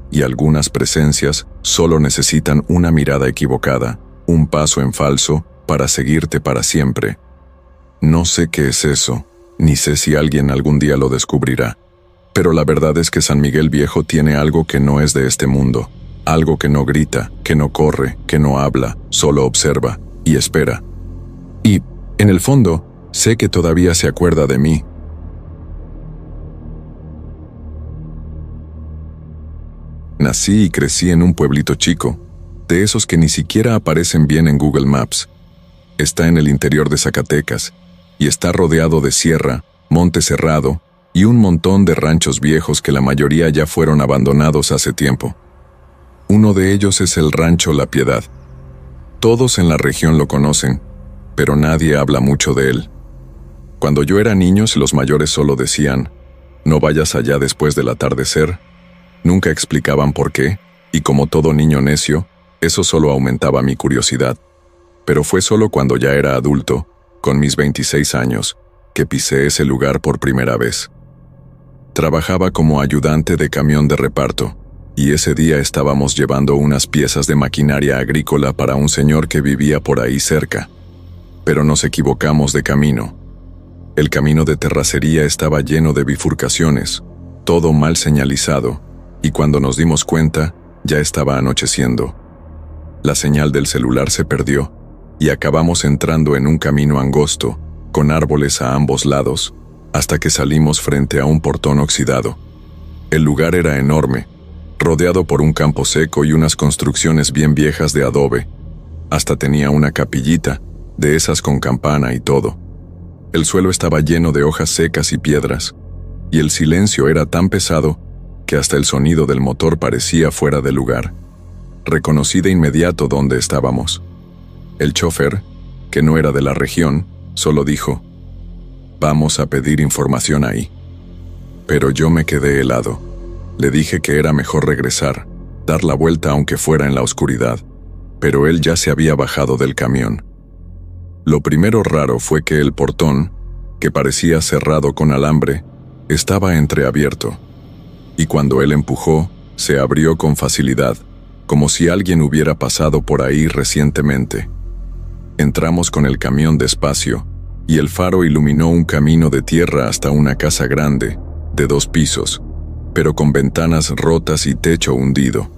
y algunas presencias solo necesitan una mirada equivocada, un paso en falso, para seguirte para siempre. No sé qué es eso, ni sé si alguien algún día lo descubrirá. Pero la verdad es que San Miguel Viejo tiene algo que no es de este mundo, algo que no grita, que no corre, que no habla, solo observa y espera. Y, en el fondo, sé que todavía se acuerda de mí. Nací y crecí en un pueblito chico, de esos que ni siquiera aparecen bien en Google Maps. Está en el interior de Zacatecas, y está rodeado de sierra, monte cerrado, y un montón de ranchos viejos que la mayoría ya fueron abandonados hace tiempo. Uno de ellos es el rancho La Piedad. Todos en la región lo conocen, pero nadie habla mucho de él. Cuando yo era niño, los mayores solo decían: no vayas allá después del atardecer. Nunca explicaban por qué, y como todo niño necio, eso solo aumentaba mi curiosidad. Pero fue solo cuando ya era adulto, con mis 26 años, que pisé ese lugar por primera vez. Trabajaba como ayudante de camión de reparto, y ese día estábamos llevando unas piezas de maquinaria agrícola para un señor que vivía por ahí cerca. Pero nos equivocamos de camino. El camino de terracería estaba lleno de bifurcaciones, todo mal señalizado, y cuando nos dimos cuenta, ya estaba anocheciendo. La señal del celular se perdió, y acabamos entrando en un camino angosto, con árboles a ambos lados, hasta que salimos frente a un portón oxidado. El lugar era enorme, rodeado por un campo seco y unas construcciones bien viejas de adobe. Hasta tenía una capillita, de esas con campana y todo. El suelo estaba lleno de hojas secas y piedras, y el silencio era tan pesado que hasta el sonido del motor parecía fuera de lugar. Reconocí de inmediato dónde estábamos. El chofer, que no era de la región, solo dijo: «Vamos a pedir información ahí». Pero yo me quedé helado. Le dije que era mejor regresar, dar la vuelta aunque fuera en la oscuridad, pero él ya se había bajado del camión. Lo primero raro fue que el portón, que parecía cerrado con alambre, estaba entreabierto, y cuando él empujó, se abrió con facilidad, como si alguien hubiera pasado por ahí recientemente. Entramos con el camión despacio, y el faro iluminó un camino de tierra hasta una casa grande, de 2 pisos, pero con ventanas rotas y techo hundido.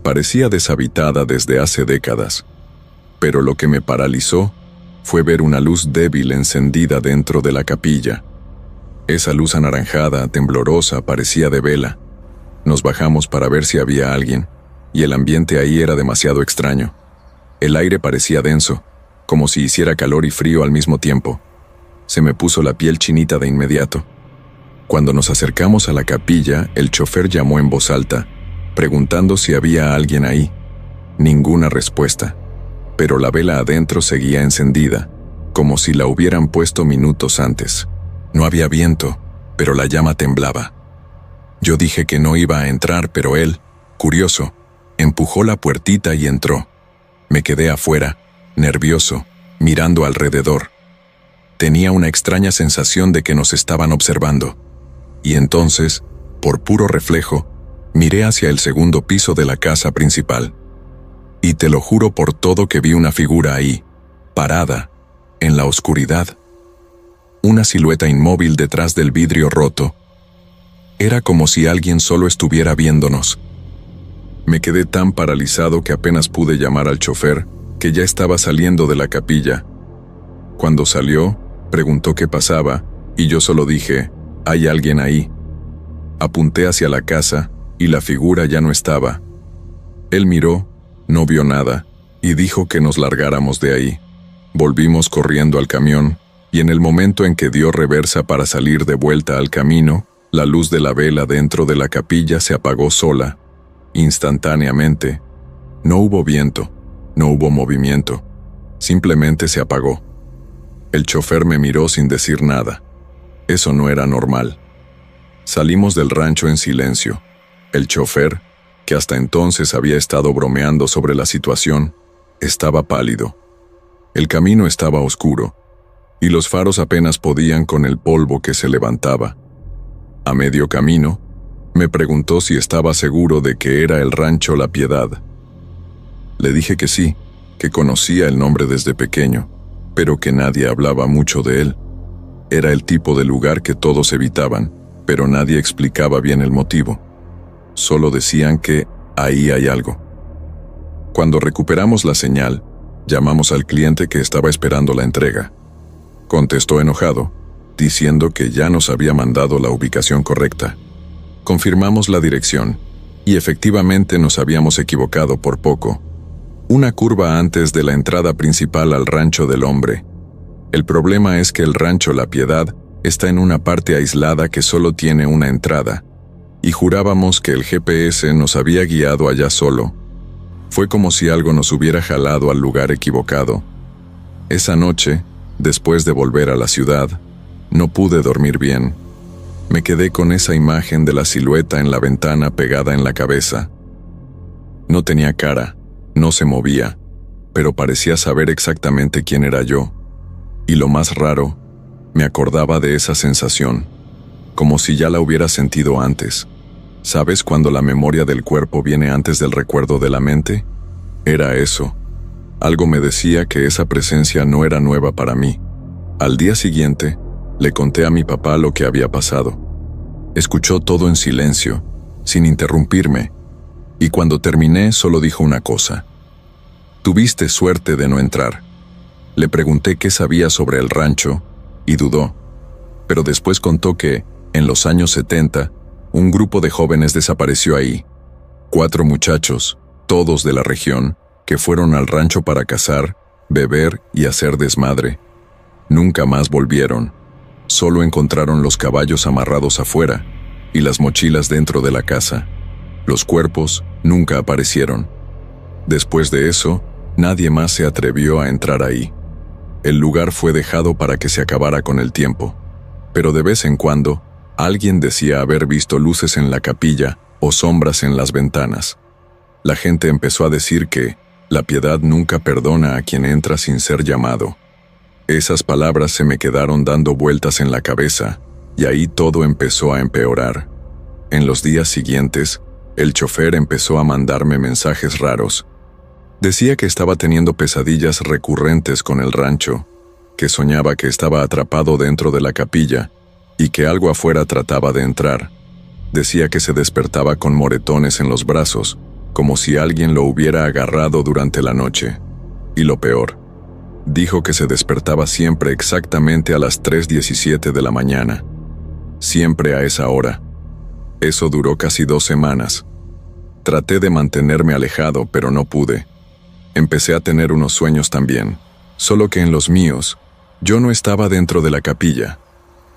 Parecía deshabitada desde hace décadas, pero lo que me paralizó fue ver una luz débil encendida dentro de la capilla. Esa luz anaranjada, temblorosa, parecía de vela. Nos bajamos para ver si había alguien, y el ambiente ahí era demasiado extraño. El aire parecía denso, como si hiciera calor y frío al mismo tiempo. Se me puso la piel chinita de inmediato. Cuando nos acercamos a la capilla, el chofer llamó en voz alta, preguntando si había alguien ahí. Ninguna respuesta, pero la vela adentro seguía encendida, como si la hubieran puesto minutos antes. No había viento, pero la llama temblaba. Yo dije que no iba a entrar, pero él, curioso, empujó la puertita y entró. Me quedé afuera, nervioso, mirando alrededor. Tenía una extraña sensación de que nos estaban observando. Y entonces, por puro reflejo, miré hacia el segundo piso de la casa principal. Y te lo juro por todo que vi una figura ahí, parada, en la oscuridad. Una silueta inmóvil detrás del vidrio roto. Era como si alguien solo estuviera viéndonos. Me quedé tan paralizado que apenas pude llamar al chofer, que ya estaba saliendo de la capilla. Cuando salió, preguntó qué pasaba, y yo solo dije: «Hay alguien ahí». Apunté hacia la casa, y la figura ya no estaba. Él miró, no vio nada, y dijo que nos largáramos de ahí. Volvimos corriendo al camión, y en el momento en que dio reversa para salir de vuelta al camino, la luz de la vela dentro de la capilla se apagó sola, instantáneamente. No hubo viento, no hubo movimiento, simplemente se apagó. El chofer me miró sin decir nada. Eso no era normal. Salimos del rancho en silencio. El chofer, que hasta entonces había estado bromeando sobre la situación, estaba pálido. El camino estaba oscuro, y los faros apenas podían con el polvo que se levantaba. A medio camino, me preguntó si estaba seguro de que era el rancho La Piedad. Le dije que sí, que conocía el nombre desde pequeño, pero que nadie hablaba mucho de él. Era el tipo de lugar que todos evitaban, pero nadie explicaba bien el motivo. Solo decían que ahí hay algo. Cuando recuperamos la señal, llamamos al cliente que estaba esperando la entrega. Contestó enojado, diciendo que ya nos había mandado la ubicación correcta. Confirmamos la dirección, y efectivamente nos habíamos equivocado por poco. Una curva antes de la entrada principal al Rancho del Hombre. El problema es que el Rancho La Piedad está en una parte aislada que solo tiene una entrada, y jurábamos que el GPS nos había guiado allá solo. Fue como si algo nos hubiera jalado al lugar equivocado. Esa noche, después de volver a la ciudad, no pude dormir bien. Me quedé con esa imagen de la silueta en la ventana pegada en la cabeza. No tenía cara, no se movía, pero parecía saber exactamente quién era yo. Y lo más raro, me acordaba de esa sensación, como si ya la hubiera sentido antes. ¿Sabes cuando la memoria del cuerpo viene antes del recuerdo de la mente? Era eso. Algo me decía que esa presencia no era nueva para mí. Al día siguiente, Le conté a mi papá lo que había pasado. Escuchó todo en silencio, sin interrumpirme, y cuando terminé solo dijo una cosa. «Tuviste suerte de no entrar». Le pregunté qué sabía sobre el rancho, y dudó, pero después contó que, en los años 70, un grupo de jóvenes desapareció ahí. 4 muchachos, todos de la región, que fueron al rancho para cazar, beber y hacer desmadre. Nunca más volvieron. Solo encontraron los caballos amarrados afuera y las mochilas dentro de la casa. Los cuerpos nunca aparecieron. Después de eso, nadie más se atrevió a entrar ahí. El lugar fue dejado para que se acabara con el tiempo, pero de vez en cuando, alguien decía haber visto luces en la capilla o sombras en las ventanas. La gente empezó a decir que la piedad nunca perdona a quien entra sin ser llamado. Esas palabras se me quedaron dando vueltas en la cabeza, y ahí todo empezó a empeorar. En los días siguientes, el chofer empezó a mandarme mensajes raros. Decía que estaba teniendo pesadillas recurrentes con el rancho, que soñaba que estaba atrapado dentro de la capilla y que algo afuera trataba de entrar. Decía que se despertaba con moretones en los brazos, como si alguien lo hubiera agarrado durante la noche. Y lo peor, dijo que se despertaba siempre exactamente a las 3:17 de la mañana. Siempre a esa hora. Eso duró casi 2 semanas. Traté de mantenerme alejado, pero no pude. Empecé a tener unos sueños también, solo que en los míos, yo no estaba dentro de la capilla.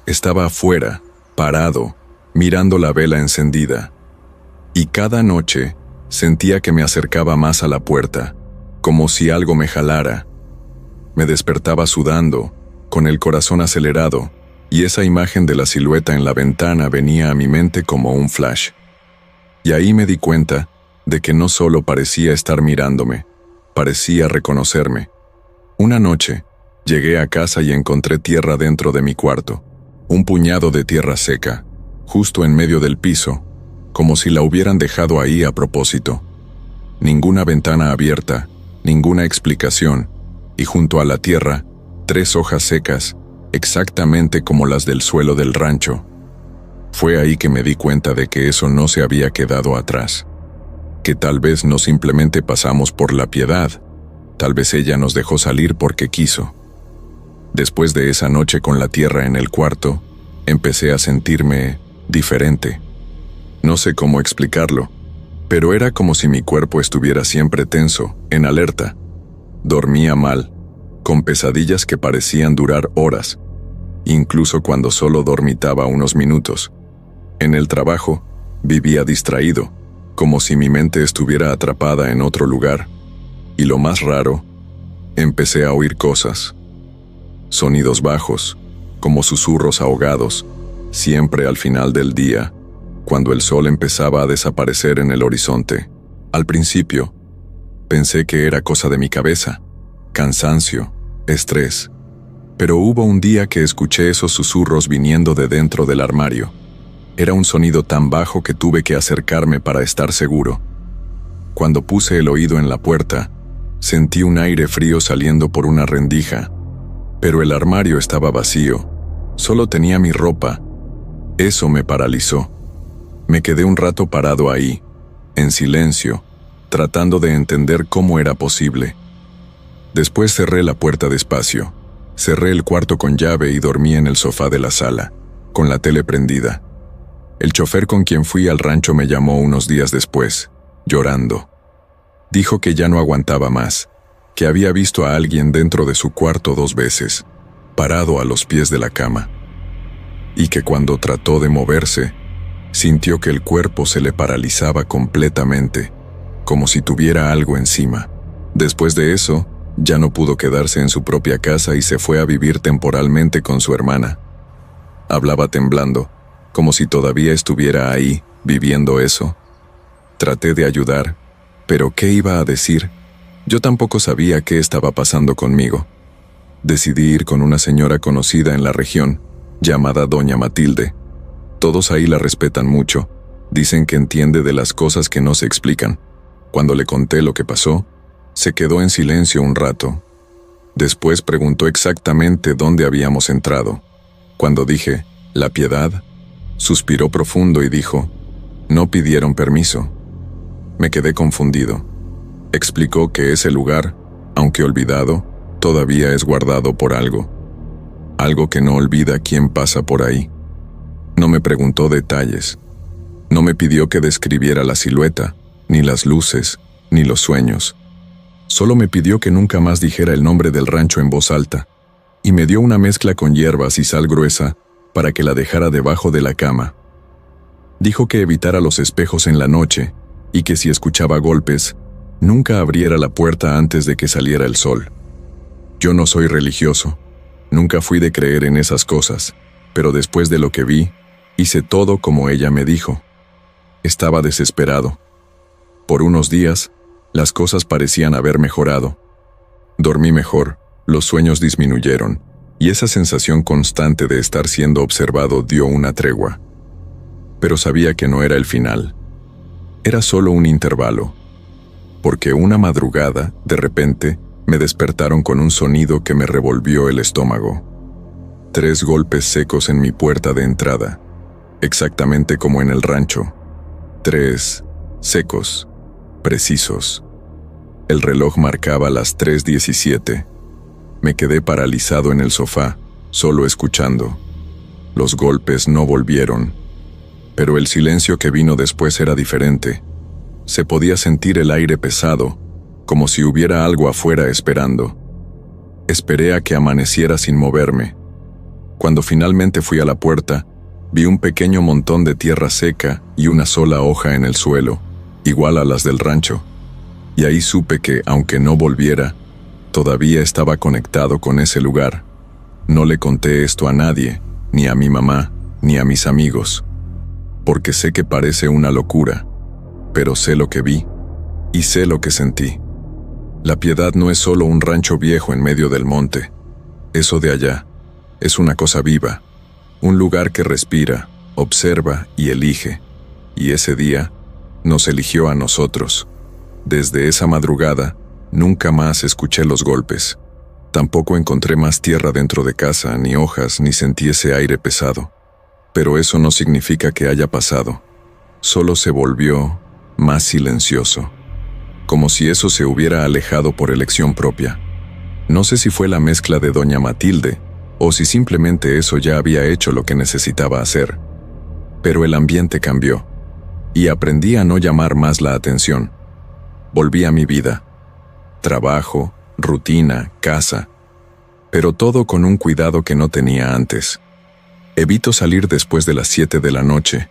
Estaba afuera, parado, mirando la vela encendida. Y cada noche sentía que me acercaba más a la puerta, como si algo me jalara. Me despertaba sudando, con el corazón acelerado, y esa imagen de la silueta en la ventana venía a mi mente como un flash. Y ahí me di cuenta de que no solo parecía estar mirándome, parecía reconocerme. Una noche, llegué a casa y encontré tierra dentro de mi cuarto, un puñado de tierra seca, justo en medio del piso, como si la hubieran dejado ahí a propósito. Ninguna ventana abierta, ninguna explicación, y junto a la tierra, 3 hojas secas, exactamente como las del suelo del rancho. Fue ahí que me di cuenta de que eso no se había quedado atrás. Que tal vez no simplemente pasamos por la piedad, tal vez ella nos dejó salir porque quiso. Después de esa noche con la tierra en el cuarto, empecé a sentirme diferente. No sé cómo explicarlo, pero era como si mi cuerpo estuviera siempre tenso, en alerta. Dormía mal, con pesadillas que parecían durar horas, incluso cuando solo dormitaba unos minutos. En el trabajo, vivía distraído, como si mi mente estuviera atrapada en otro lugar. Y lo más raro, empecé a oír cosas. Sonidos bajos, como susurros ahogados, siempre al final del día, cuando el sol empezaba a desaparecer en el horizonte. Al principio, pensé que era cosa de mi cabeza, cansancio, estrés. Pero hubo un día que escuché esos susurros viniendo de dentro del armario. Era un sonido tan bajo que tuve que acercarme para estar seguro. Cuando puse el oído en la puerta, sentí un aire frío saliendo por una rendija, pero el armario estaba vacío. Solo tenía mi ropa. Eso me paralizó. Me quedé un rato parado ahí, en silencio, tratando de entender cómo era posible. Después cerré la puerta despacio. Cerré el cuarto con llave y dormí en el sofá de la sala, con la tele prendida. El chofer con quien fui al rancho me llamó unos días después, llorando. Dijo que ya no aguantaba más, que había visto a alguien dentro de su cuarto 2 veces, parado a los pies de la cama, y que cuando trató de moverse, sintió que el cuerpo se le paralizaba completamente, como si tuviera algo encima. Después de eso, ya no pudo quedarse en su propia casa y se fue a vivir temporalmente con su hermana. Hablaba temblando, como si todavía estuviera ahí, viviendo eso. Traté de ayudar, pero ¿qué iba a decir? Yo tampoco sabía qué estaba pasando conmigo. Decidí ir con una señora conocida en la región, llamada Doña Matilde. Todos ahí la respetan mucho, dicen que entiende de las cosas que no se explican. Cuando le conté lo que pasó, se quedó en silencio un rato. Después preguntó exactamente dónde habíamos entrado. Cuando dije, La Piedad, suspiró profundo y dijo, no pidieron permiso. Me quedé confundido. Explicó que ese lugar, aunque olvidado, todavía es guardado por algo. Algo que no olvida quien pasa por ahí. No me preguntó detalles. No me pidió que describiera la silueta, ni las luces, ni los sueños. Solo me pidió que nunca más dijera el nombre del rancho en voz alta, y me dio una mezcla con hierbas y sal gruesa para que la dejara debajo de la cama. Dijo que evitara los espejos en la noche y que si escuchaba golpes, nunca abriera la puerta antes de que saliera el sol. Yo no soy religioso, nunca fui de creer en esas cosas, pero después de lo que vi, hice todo como ella me dijo. Estaba desesperado. Por unos días, las cosas parecían haber mejorado. Dormí mejor, los sueños disminuyeron, y esa sensación constante de estar siendo observado dio una tregua. Pero sabía que no era el final. Era solo un intervalo. Porque una madrugada, de repente, me despertaron con un sonido que me revolvió el estómago. 3 golpes secos en mi puerta de entrada, exactamente como en el rancho. 3 secos, precisos. El reloj marcaba las 3:17. Me quedé paralizado en el sofá, solo escuchando. Los golpes no volvieron, pero el silencio que vino después era diferente. Se podía sentir el aire pesado, como si hubiera algo afuera esperando. Esperé a que amaneciera sin moverme. Cuando finalmente fui a la puerta, vi un pequeño montón de tierra seca y una sola hoja en el suelo, igual a las del rancho. Y ahí supe que, aunque no volviera, todavía estaba conectado con ese lugar. No le conté esto a nadie, ni a mi mamá, ni a mis amigos, porque sé que parece una locura, pero sé lo que vi, y sé lo que sentí. La Piedad no es solo un rancho viejo en medio del monte. Eso de allá es una cosa viva, un lugar que respira, observa y elige. Y ese día nos eligió a nosotros. Desde esa madrugada, nunca más escuché los golpes. Tampoco encontré más tierra dentro de casa, ni hojas, ni sentí ese aire pesado. Pero eso no significa que haya pasado. Solo se volvió más silencioso, como si eso se hubiera alejado por elección propia. No sé si fue la mezcla de doña Matilde, o si simplemente eso ya había hecho lo que necesitaba hacer. Pero el ambiente cambió, y aprendí a no llamar más la atención. Volví a mi vida. Trabajo, rutina, casa, pero todo con un cuidado que no tenía antes. Evito salir después de las 7 de la noche.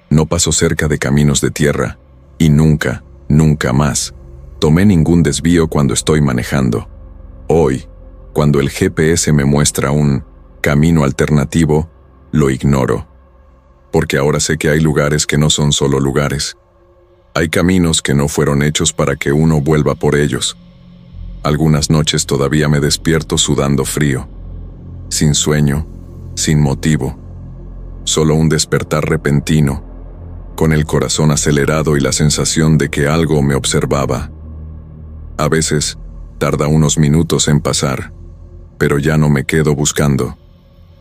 No paso cerca de caminos de tierra, y nunca, nunca más tomé ningún desvío cuando estoy manejando. Hoy, cuando el GPS me muestra un camino alternativo, lo ignoro. Porque ahora sé que hay lugares que no son solo lugares. Hay caminos que no fueron hechos para que uno vuelva por ellos. Algunas noches todavía me despierto sudando frío, sin sueño, sin motivo. Solo un despertar repentino, con el corazón acelerado y la sensación de que algo me observaba. A veces, tarda unos minutos en pasar, pero ya no me quedo buscando.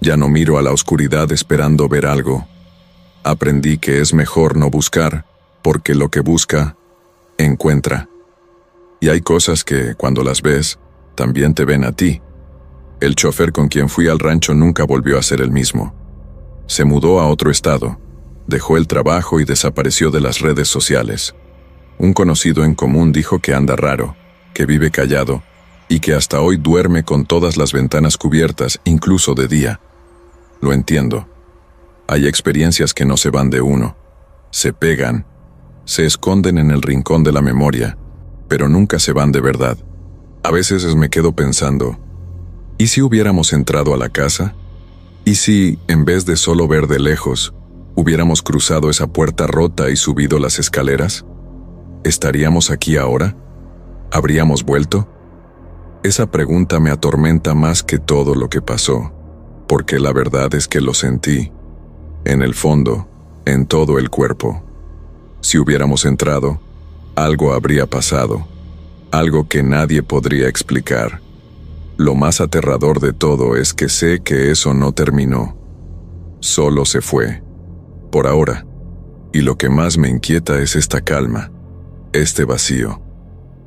Ya no miro a la oscuridad esperando ver algo. Aprendí que es mejor no buscar, porque lo que busca, encuentra. Y hay cosas que, cuando las ves, también te ven a ti. El chofer con quien fui al rancho nunca volvió a ser el mismo. Se mudó a otro estado, dejó el trabajo y desapareció de las redes sociales. Un conocido en común dijo que anda raro, que vive callado, y que hasta hoy duerme con todas las ventanas cubiertas, incluso de día. Lo entiendo. Hay experiencias que no se van de uno. Se pegan, se esconden en el rincón de la memoria, pero nunca se van de verdad. A veces me quedo pensando, ¿y si hubiéramos entrado a la casa? ¿Y si, en vez de solo ver de lejos, hubiéramos cruzado esa puerta rota y subido las escaleras? ¿Estaríamos aquí ahora? ¿Habríamos vuelto? Esa pregunta me atormenta más que todo lo que pasó, porque la verdad es que lo sentí, en el fondo, en todo el cuerpo. Si hubiéramos entrado, algo habría pasado, algo que nadie podría explicar. Lo más aterrador de todo es que sé que eso no terminó. Solo se fue. Por ahora. Y lo que más me inquieta es esta calma, este vacío.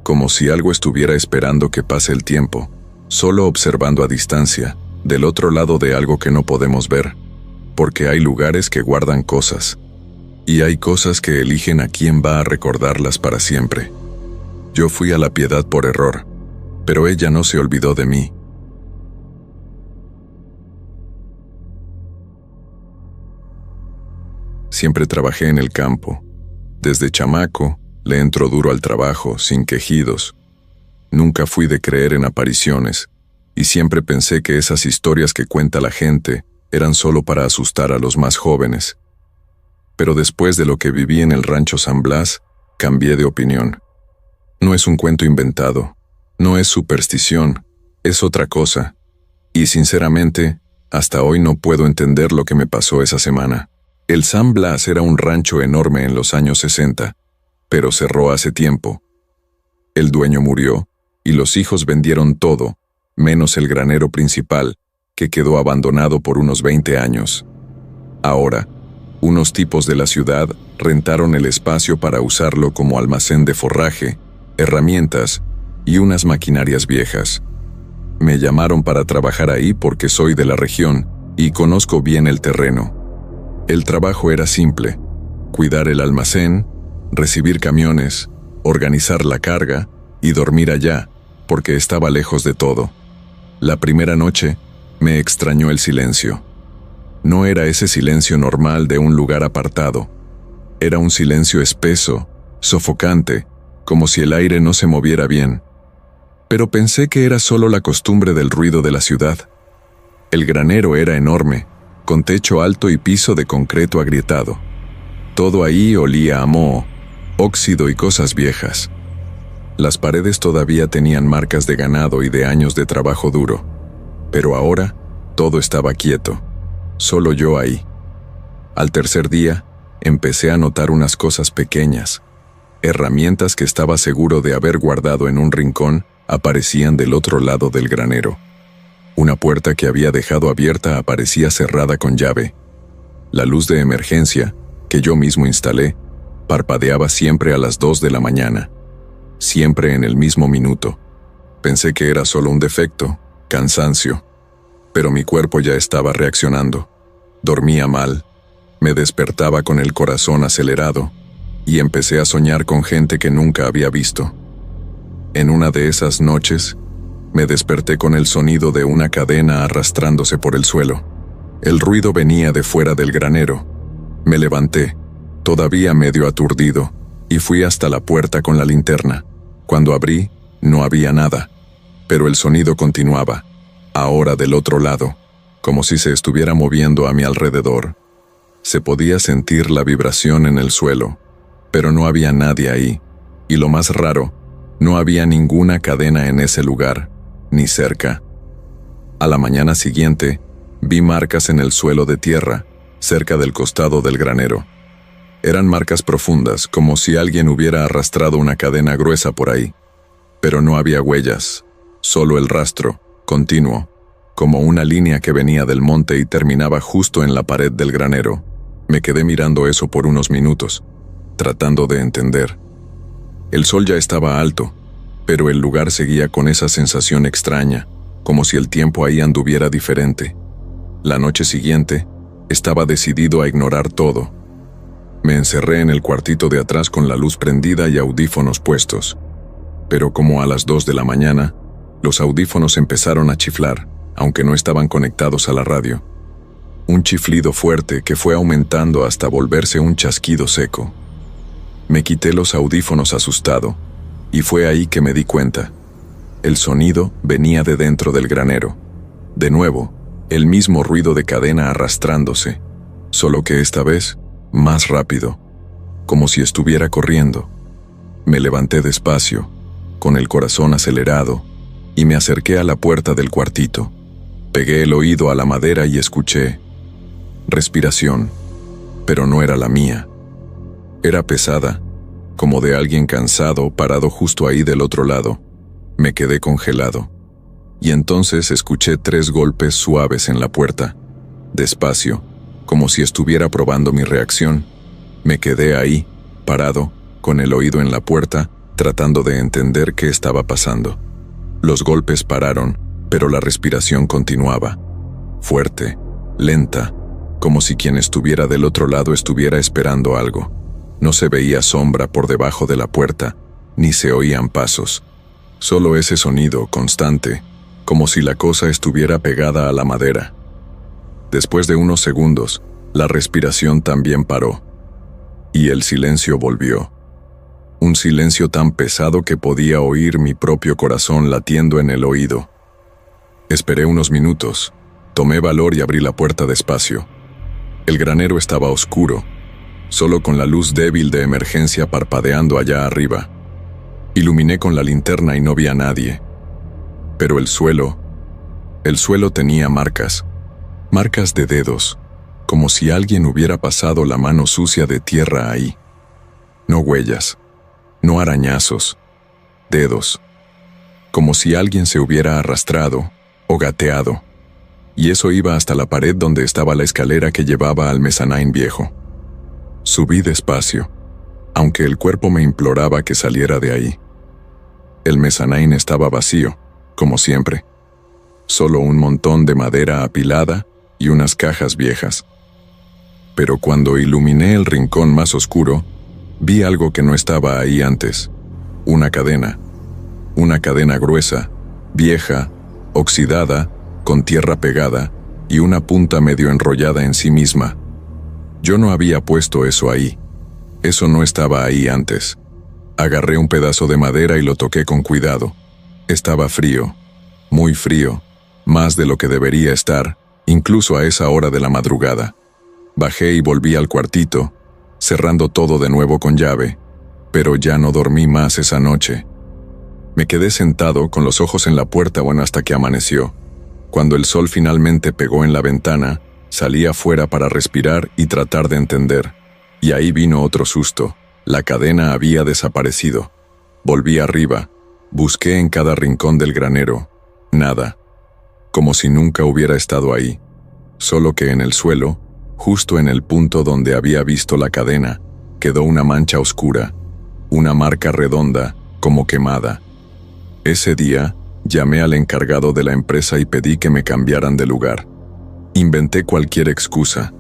Como si algo estuviera esperando que pase el tiempo, solo observando a distancia, del otro lado de algo que no podemos ver. Porque hay lugares que guardan cosas. Y hay cosas que eligen a quién va a recordarlas para siempre. Yo fui a la Piedad por error, pero ella no se olvidó de mí. Siempre trabajé en el campo. Desde chamaco, le entro duro al trabajo, sin quejidos. Nunca fui de creer en apariciones, y siempre pensé que esas historias que cuenta la gente eran solo para asustar a los más jóvenes. Pero después de lo que viví en el rancho San Blas, cambié de opinión. No es un cuento inventado, no es superstición, es otra cosa. Y sinceramente, hasta hoy no puedo entender lo que me pasó esa semana. El San Blas era un rancho enorme en los años 60, pero cerró hace tiempo. El dueño murió, y los hijos vendieron todo, menos el granero principal, que quedó abandonado por unos 20 años. Ahora, unos tipos de la ciudad rentaron el espacio para usarlo como almacén de forraje, herramientas y unas maquinarias viejas. Me llamaron para trabajar ahí porque soy de la región y conozco bien el terreno. El trabajo era simple: cuidar el almacén, recibir camiones, organizar la carga y dormir allá, porque estaba lejos de todo. La primera noche, me extrañó el silencio. No era ese silencio normal de un lugar apartado. Era un silencio espeso, sofocante, como si el aire no se moviera bien. Pero pensé que era solo la costumbre del ruido de la ciudad. El granero era enorme, con techo alto y piso de concreto agrietado. Todo ahí olía a moho, óxido y cosas viejas. Las paredes todavía tenían marcas de ganado y de años de trabajo duro. Pero ahora, todo estaba quieto. Solo yo ahí. Al tercer día, empecé a notar unas cosas pequeñas. Herramientas que estaba seguro de haber guardado en un rincón aparecían del otro lado del granero. Una puerta que había dejado abierta aparecía cerrada con llave. La luz de emergencia, que yo mismo instalé, parpadeaba siempre a las 2 de la mañana. Siempre en el mismo minuto. Pensé que era solo un defecto, cansancio. Pero mi cuerpo ya estaba reaccionando. Dormía mal, me despertaba con el corazón acelerado y empecé a soñar con gente que nunca había visto. En una de esas noches, me desperté con el sonido de una cadena arrastrándose por el suelo. El ruido venía de fuera del granero. Me levanté, todavía medio aturdido, y fui hasta la puerta con la linterna. Cuando abrí, no había nada, pero el sonido continuaba, ahora del otro lado, como si se estuviera moviendo a mi alrededor. Se podía sentir la vibración en el suelo, pero no había nadie ahí, y lo más raro, no había ninguna cadena en ese lugar, ni cerca. A la mañana siguiente, vi marcas en el suelo de tierra, cerca del costado del granero. Eran marcas profundas, como si alguien hubiera arrastrado una cadena gruesa por ahí. Pero no había huellas, solo el rastro, continuo, como una línea que venía del monte y terminaba justo en la pared del granero. Me quedé mirando eso por unos minutos, tratando de entender. El sol ya estaba alto, pero el lugar seguía con esa sensación extraña, como si el tiempo ahí anduviera diferente. La noche siguiente, estaba decidido a ignorar todo. Me encerré en el cuartito de atrás con la luz prendida y audífonos puestos. Pero como a las 2 de la mañana, los audífonos empezaron a chiflar, aunque no estaban conectados a la radio. Un chiflido fuerte que fue aumentando hasta volverse un chasquido seco. Me quité los audífonos asustado, y fue ahí que me di cuenta. El sonido venía de dentro del granero. De nuevo, el mismo ruido de cadena arrastrándose, solo que esta vez, más rápido, como si estuviera corriendo. Me levanté despacio, con el corazón acelerado, y me acerqué a la puerta del cuartito. Pegué el oído a la madera y escuché respiración, pero no era la mía. Era pesada, como de alguien cansado parado justo ahí del otro lado. Me quedé congelado. Y entonces escuché 3 golpes suaves en la puerta, despacio, como si estuviera probando mi reacción. Me quedé ahí, parado, con el oído en la puerta, tratando de entender qué estaba pasando. Los golpes pararon, pero la respiración continuaba. Fuerte, lenta, como si quien estuviera del otro lado estuviera esperando algo. No se veía sombra por debajo de la puerta, ni se oían pasos. Solo ese sonido constante, como si la cosa estuviera pegada a la madera. Después de unos segundos, la respiración también paró. Y el silencio volvió. Un silencio tan pesado que podía oír mi propio corazón latiendo en el oído. Esperé unos minutos, tomé valor y abrí la puerta despacio. El granero estaba oscuro, solo con la luz débil de emergencia parpadeando allá arriba. Iluminé con la linterna y no vi a nadie. Pero el suelo tenía marcas de dedos, como si alguien hubiera pasado la mano sucia de tierra ahí. No huellas, no arañazos, dedos, como si alguien se hubiera arrastrado o gateado. Y eso iba hasta la pared donde estaba la escalera que llevaba al mezzanine viejo. Subí despacio, aunque el cuerpo me imploraba que saliera de ahí. El mezzanine estaba vacío, como siempre. Solo un montón de madera apilada y unas cajas viejas. Pero cuando iluminé el rincón más oscuro, vi algo que no estaba ahí antes. Una cadena gruesa, vieja, oxidada, con tierra pegada y una punta medio enrollada en sí misma. Yo no había puesto eso ahí. Eso no estaba ahí antes. Agarré un pedazo de madera y lo toqué con cuidado. Estaba frío, muy frío, más de lo que debería estar, incluso a esa hora de la madrugada. Bajé y volví al cuartito, cerrando todo de nuevo con llave, pero ya no dormí más esa noche. Me quedé sentado con los ojos en la puerta hasta que amaneció. Cuando el sol finalmente pegó en la ventana, salí afuera para respirar y tratar de entender. Y ahí vino otro susto. La cadena había desaparecido. Volví arriba. Busqué en cada rincón del granero. Nada. Como si nunca hubiera estado ahí. Solo que en el suelo, justo en el punto donde había visto la cadena, quedó una mancha oscura. Una marca redonda, como quemada. Ese día, llamé al encargado de la empresa y pedí que me cambiaran de lugar. Inventé cualquier excusa.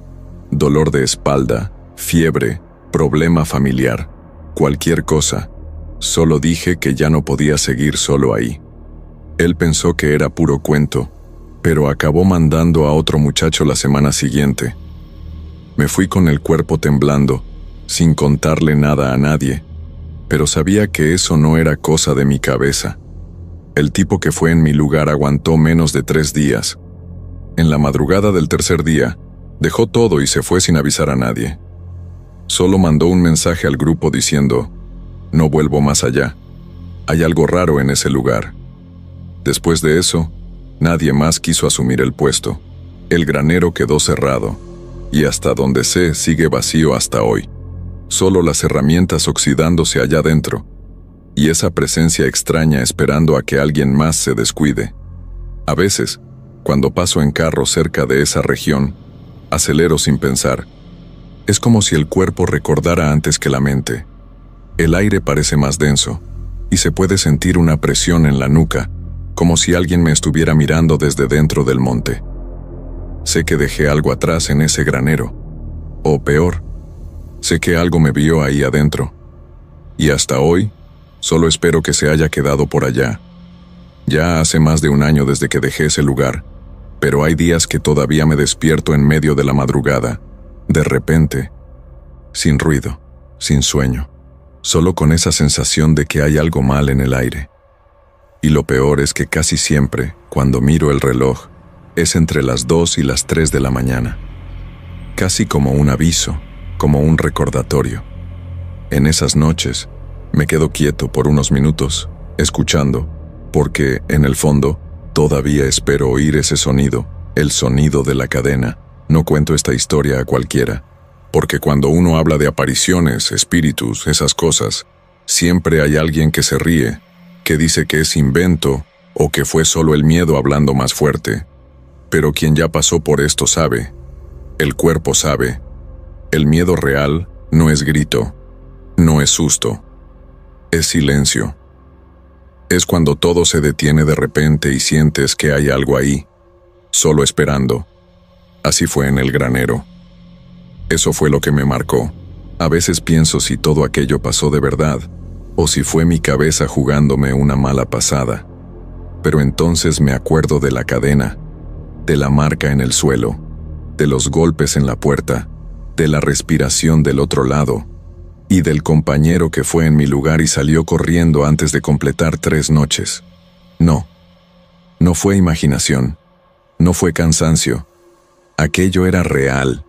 Dolor de espalda, fiebre, problema familiar, cualquier cosa. Solo dije que ya no podía seguir solo ahí. Él pensó que era puro cuento, pero acabó mandando a otro muchacho la semana siguiente. Me fui con el cuerpo temblando, sin contarle nada a nadie, pero sabía que eso no era cosa de mi cabeza. El tipo que fue en mi lugar aguantó menos de 3 días. En la madrugada del tercer día, dejó todo y se fue sin avisar a nadie. Solo mandó un mensaje al grupo diciendo: "No vuelvo más allá. Hay algo raro en ese lugar". Después de eso, nadie más quiso asumir el puesto. El granero quedó cerrado, y hasta donde sé sigue vacío hasta hoy. Solo las herramientas oxidándose allá dentro, y esa presencia extraña esperando a que alguien más se descuide. A veces, cuando paso en carro cerca de esa región, acelero sin pensar. Es como si el cuerpo recordara antes que la mente. El aire parece más denso, y se puede sentir una presión en la nuca, como si alguien me estuviera mirando desde dentro del monte. Sé que dejé algo atrás en ese granero, o peor, sé que algo me vio ahí adentro, y hasta hoy, solo espero que se haya quedado por allá. Ya hace más de 1 año desde que dejé ese lugar, pero hay días que todavía me despierto en medio de la madrugada, de repente, sin ruido, sin sueño, solo con esa sensación de que hay algo mal en el aire. Y lo peor es que casi siempre, cuando miro el reloj, es entre las 2 y las 3 de la mañana. Casi como un aviso, como un recordatorio. En esas noches, me quedo quieto por unos minutos, escuchando, porque, en el fondo, todavía espero oír ese sonido, el sonido de la cadena. No cuento esta historia a cualquiera, porque cuando uno habla de apariciones, espíritus, esas cosas, siempre hay alguien que se ríe, que dice que es invento o que fue solo el miedo hablando más fuerte. Pero quien ya pasó por esto sabe, El cuerpo sabe. El miedo real no es grito, no es susto, es silencio. Es cuando todo se detiene de repente y sientes que hay algo ahí, solo esperando. Así fue en el granero. Eso fue lo que me marcó. A veces pienso si todo aquello pasó de verdad, o si fue mi cabeza jugándome una mala pasada. Pero entonces me acuerdo de la cadena, de la marca en el suelo, de los golpes en la puerta, de la respiración del otro lado, y del compañero que fue en mi lugar y salió corriendo antes de completar 3 noches. No fue imaginación, no fue cansancio. Aquello era real.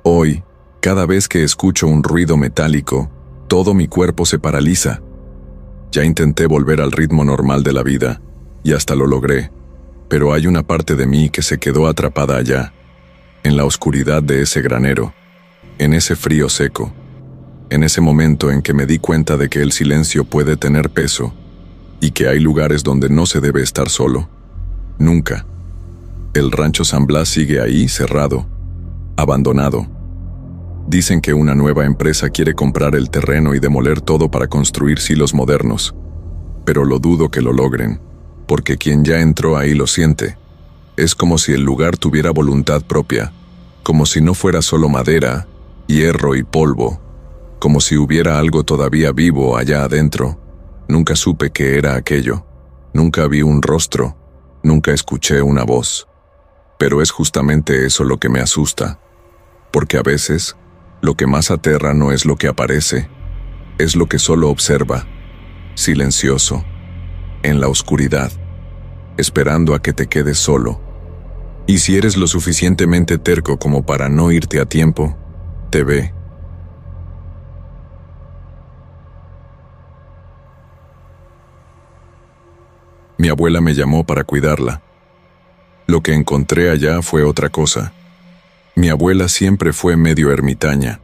Hoy, cada vez que escucho un ruido metálico, todo mi cuerpo se paraliza. Ya intenté volver al ritmo normal de la vida, y hasta lo logré, pero hay una parte de mí que se quedó atrapada allá, en la oscuridad de ese granero, en ese frío seco, en ese momento en que me di cuenta de que el silencio puede tener peso, y que hay lugares donde no se debe estar solo. Nunca. El rancho San Blas sigue ahí, cerrado, abandonado. Dicen que una nueva empresa quiere comprar el terreno y demoler todo para construir silos modernos, pero lo dudo que lo logren, porque quien ya entró ahí lo siente. Es como si el lugar tuviera voluntad propia, como si no fuera solo madera, hierro y polvo, como si hubiera algo todavía vivo allá adentro. Nunca supe qué era aquello, nunca vi un rostro, nunca escuché una voz. Pero es justamente eso lo que me asusta, porque a veces lo que más aterra no es lo que aparece, es lo que solo observa, silencioso, en la oscuridad, esperando a que te quedes solo. Y si eres lo suficientemente terco como para no irte a tiempo, te ve. Mi abuela me llamó para cuidarla. Lo que encontré allá fue otra cosa. Mi abuela siempre fue medio ermitaña.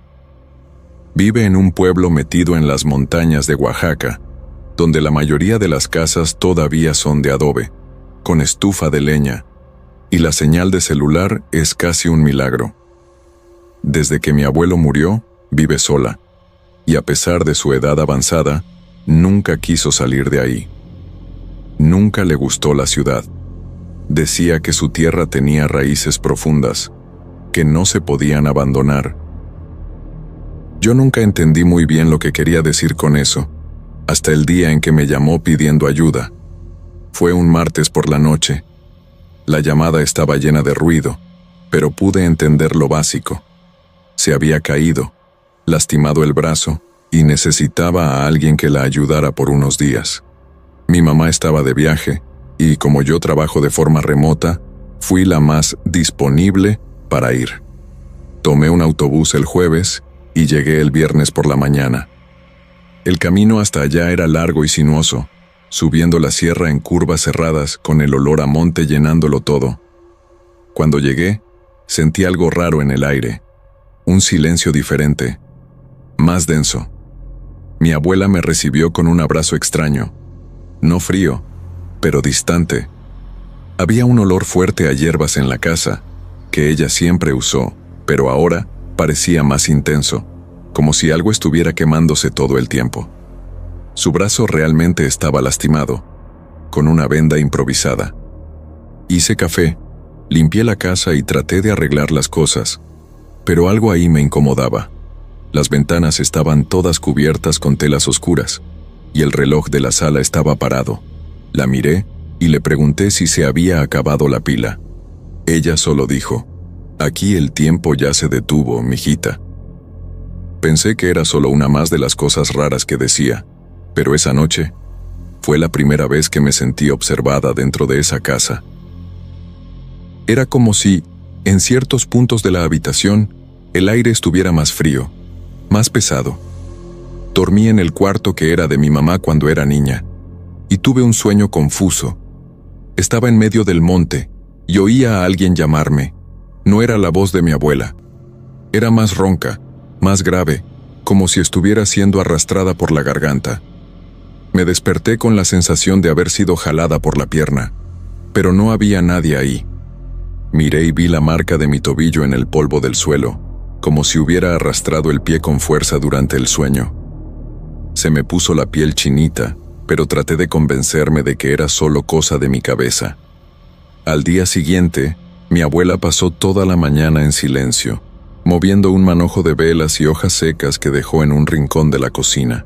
Vive en un pueblo metido en las montañas de Oaxaca, donde la mayoría de las casas todavía son de adobe, con estufa de leña, y la señal de celular es casi un milagro. Desde que mi abuelo murió, vive sola, y a pesar de su edad avanzada, nunca quiso salir de ahí. Nunca le gustó la ciudad. Decía que su tierra tenía raíces profundas, que no se podían abandonar. Yo nunca entendí muy bien lo que quería decir con eso, hasta el día en que me llamó pidiendo ayuda. Fue un martes por la noche. La llamada estaba llena de ruido, pero pude entender lo básico. Se había caído, lastimado el brazo, y necesitaba a alguien que la ayudara por unos días. Mi mamá estaba de viaje, y como yo trabajo de forma remota, fui la más disponible para ir. Tomé un autobús el jueves y llegué el viernes por la mañana. El camino hasta allá era largo y sinuoso, subiendo la sierra en curvas cerradas con el olor a monte llenándolo todo. Cuando llegué, sentí algo raro en el aire, un silencio diferente, más denso. Mi abuela me recibió con un abrazo extraño, no frío, pero distante. Había un olor fuerte a hierbas en la casa, que ella siempre usó, pero ahora parecía más intenso, como si algo estuviera quemándose todo el tiempo. Su brazo realmente estaba lastimado, con una venda improvisada. Hice café, limpié la casa y traté de arreglar las cosas, pero algo ahí me incomodaba. Las ventanas estaban todas cubiertas con telas oscuras, y el reloj de la sala estaba parado. La miré y le pregunté si se había acabado la pila. Ella solo dijo: «Aquí el tiempo ya se detuvo, mijita». Pensé que era solo una más de las cosas raras que decía, pero esa noche fue la primera vez que me sentí observada dentro de esa casa. Era como si, en ciertos puntos de la habitación, el aire estuviera más frío, más pesado. Dormí en el cuarto que era de mi mamá cuando era niña, y tuve un sueño confuso. Estaba en medio del monte, y oía a alguien llamarme. No era la voz de mi abuela. Era más ronca, más grave, como si estuviera siendo arrastrada por la garganta. Me desperté con la sensación de haber sido jalada por la pierna, pero no había nadie ahí. Miré y vi la marca de mi tobillo en el polvo del suelo, como si hubiera arrastrado el pie con fuerza durante el sueño. Se me puso la piel chinita, pero traté de convencerme de que era solo cosa de mi cabeza. Al día siguiente, mi abuela pasó toda la mañana en silencio, moviendo un manojo de velas y hojas secas que dejó en un rincón de la cocina.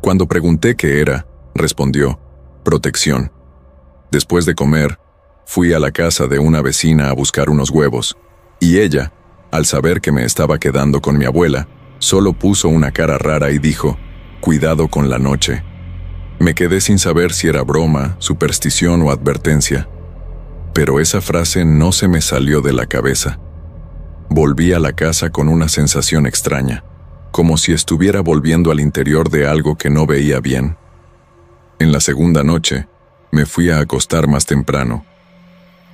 Cuando pregunté qué era, respondió: protección. Después de comer, fui a la casa de una vecina a buscar unos huevos, y ella, al saber que me estaba quedando con mi abuela, solo puso una cara rara y dijo: cuidado con la noche. Me quedé sin saber si era broma, superstición o advertencia, pero esa frase no se me salió de la cabeza. Volví a la casa con una sensación extraña, como si estuviera volviendo al interior de algo que no veía bien. En la segunda noche, me fui a acostar más temprano.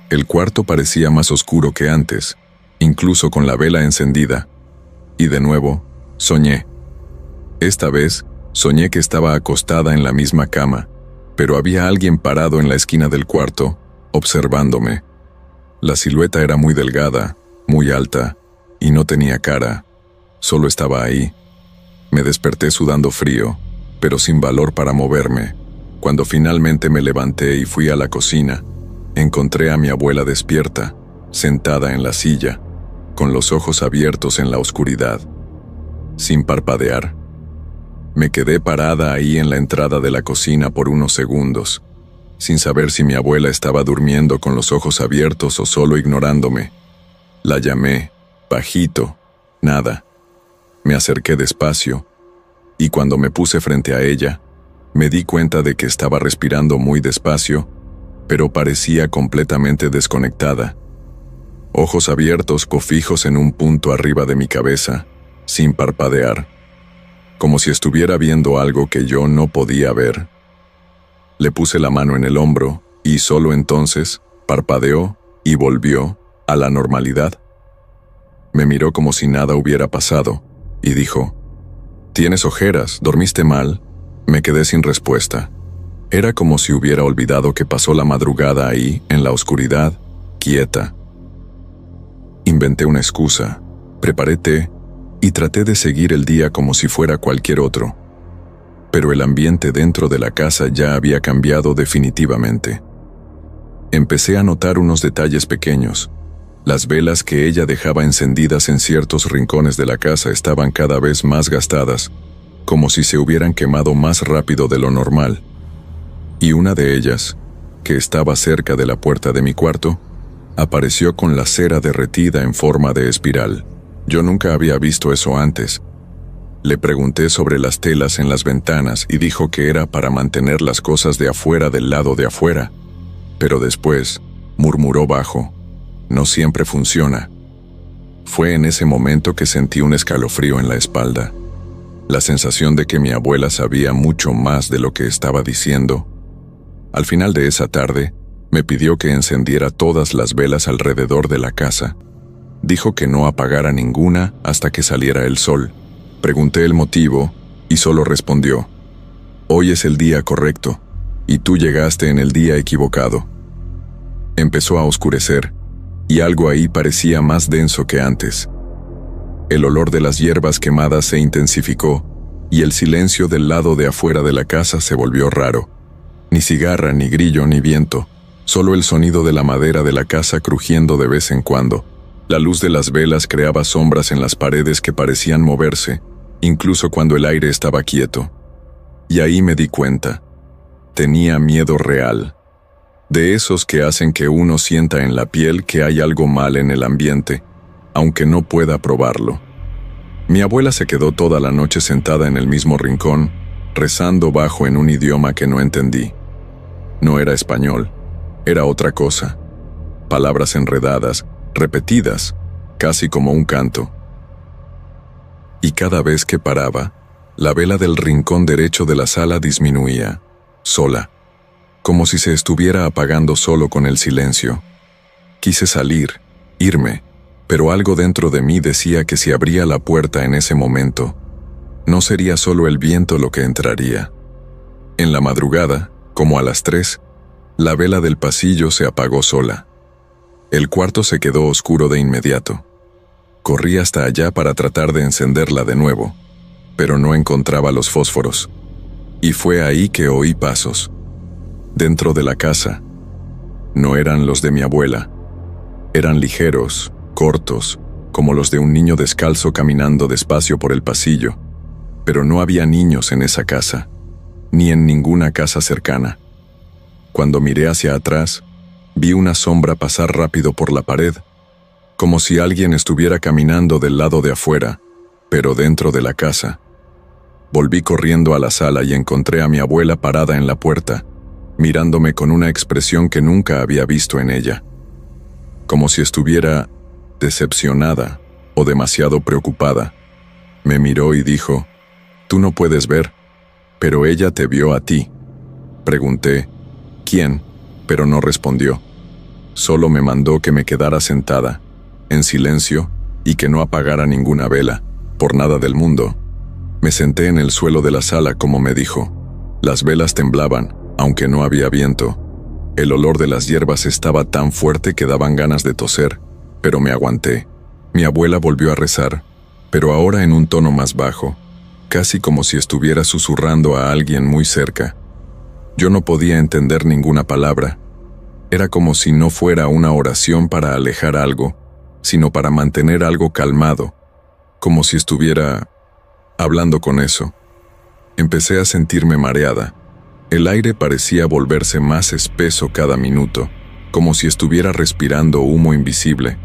El cuarto parecía más oscuro que antes, incluso con la vela encendida. Y de nuevo, soñé. Esta vez, soñé que estaba acostada en la misma cama, pero había alguien parado en la esquina del cuarto, observándome. La silueta era muy delgada, muy alta, y no tenía cara, solo estaba ahí. Me desperté sudando frío, pero sin valor para moverme. Cuando finalmente me levanté y fui a la cocina, encontré a mi abuela despierta, sentada en la silla, con los ojos abiertos en la oscuridad, sin parpadear. Me quedé parada ahí en la entrada de la cocina por unos segundos, sin saber si mi abuela estaba durmiendo con los ojos abiertos o solo ignorándome. La llamé, bajito, nada. Me acerqué despacio, y cuando me puse frente a ella, me di cuenta de que estaba respirando muy despacio, pero parecía completamente desconectada. Ojos abiertos fijos en un punto arriba de mi cabeza, sin parpadear, como si estuviera viendo algo que yo no podía ver. Le puse la mano en el hombro, y solo entonces parpadeó y volvió a la normalidad. Me miró como si nada hubiera pasado, y dijo: «¿Tienes ojeras? ¿Dormiste mal?». Me quedé sin respuesta. Era como si hubiera olvidado que pasó la madrugada ahí, en la oscuridad, quieta. Inventé una excusa, preparé té, y traté de seguir el día como si fuera cualquier otro. Pero el ambiente dentro de la casa ya había cambiado definitivamente. Empecé a notar unos detalles pequeños. Las velas que ella dejaba encendidas en ciertos rincones de la casa estaban cada vez más gastadas, como si se hubieran quemado más rápido de lo normal. Y una de ellas, que estaba cerca de la puerta de mi cuarto, apareció con la cera derretida en forma de espiral. Yo nunca había visto eso antes. Le pregunté sobre las telas en las ventanas y dijo que era para mantener las cosas de afuera del lado de afuera. Pero después, murmuró bajo: «No siempre funciona». Fue en ese momento que sentí un escalofrío en la espalda. La sensación de que mi abuela sabía mucho más de lo que estaba diciendo. Al final de esa tarde, me pidió que encendiera todas las velas alrededor de la casa. Dijo que no apagara ninguna hasta que saliera el sol. Pregunté el motivo, y solo respondió: «Hoy es el día correcto, y tú llegaste en el día equivocado». Empezó a oscurecer, y algo ahí parecía más denso que antes. El olor de las hierbas quemadas se intensificó, y el silencio del lado de afuera de la casa se volvió raro. Ni cigarra, ni grillo, ni viento, solo el sonido de la madera de la casa crujiendo de vez en cuando. La luz de las velas creaba sombras en las paredes que parecían moverse, incluso cuando el aire estaba quieto. Y ahí me di cuenta. Tenía miedo real. De esos que hacen que uno sienta en la piel que hay algo mal en el ambiente, aunque no pueda probarlo. Mi abuela se quedó toda la noche sentada en el mismo rincón, rezando bajo en un idioma que no entendí. No era español, era otra cosa. Palabras enredadas, repetidas, casi como un canto. Y cada vez que paraba, la vela del rincón derecho de la sala disminuía, sola, como si se estuviera apagando solo con el silencio. Quise salir, irme, pero algo dentro de mí decía que si abría la puerta en ese momento, no sería solo el viento lo que entraría. En la madrugada, como a las 3, la vela del pasillo se apagó sola. El cuarto se quedó oscuro de inmediato. Corrí hasta allá para tratar de encenderla de nuevo, pero no encontraba los fósforos. Y fue ahí que oí pasos. Dentro de la casa. No eran los de mi abuela. Eran ligeros, cortos, como los de un niño descalzo caminando despacio por el pasillo. Pero no había niños en esa casa, ni en ninguna casa cercana. Cuando miré hacia atrás, vi una sombra pasar rápido por la pared, como si alguien estuviera caminando del lado de afuera, pero dentro de la casa. Volví corriendo a la sala y encontré a mi abuela parada en la puerta, mirándome con una expresión que nunca había visto en ella. Como si estuviera decepcionada o demasiado preocupada. Me miró y dijo: «Tú no puedes ver, pero ella te vio a ti». Pregunté: «¿Quién?», pero no respondió. Solo me mandó que me quedara sentada, en silencio, y que no apagara ninguna vela, por nada del mundo. Me senté en el suelo de la sala como me dijo. Las velas temblaban, aunque no había viento. El olor de las hierbas estaba tan fuerte que daban ganas de toser, pero me aguanté. Mi abuela volvió a rezar, pero ahora en un tono más bajo, casi como si estuviera susurrando a alguien muy cerca. Yo no podía entender ninguna palabra. Era como si no fuera una oración para alejar algo, sino para mantener algo calmado, como si estuviera hablando con eso. Empecé a sentirme mareada. El aire parecía volverse más espeso cada minuto, como si estuviera respirando humo invisible.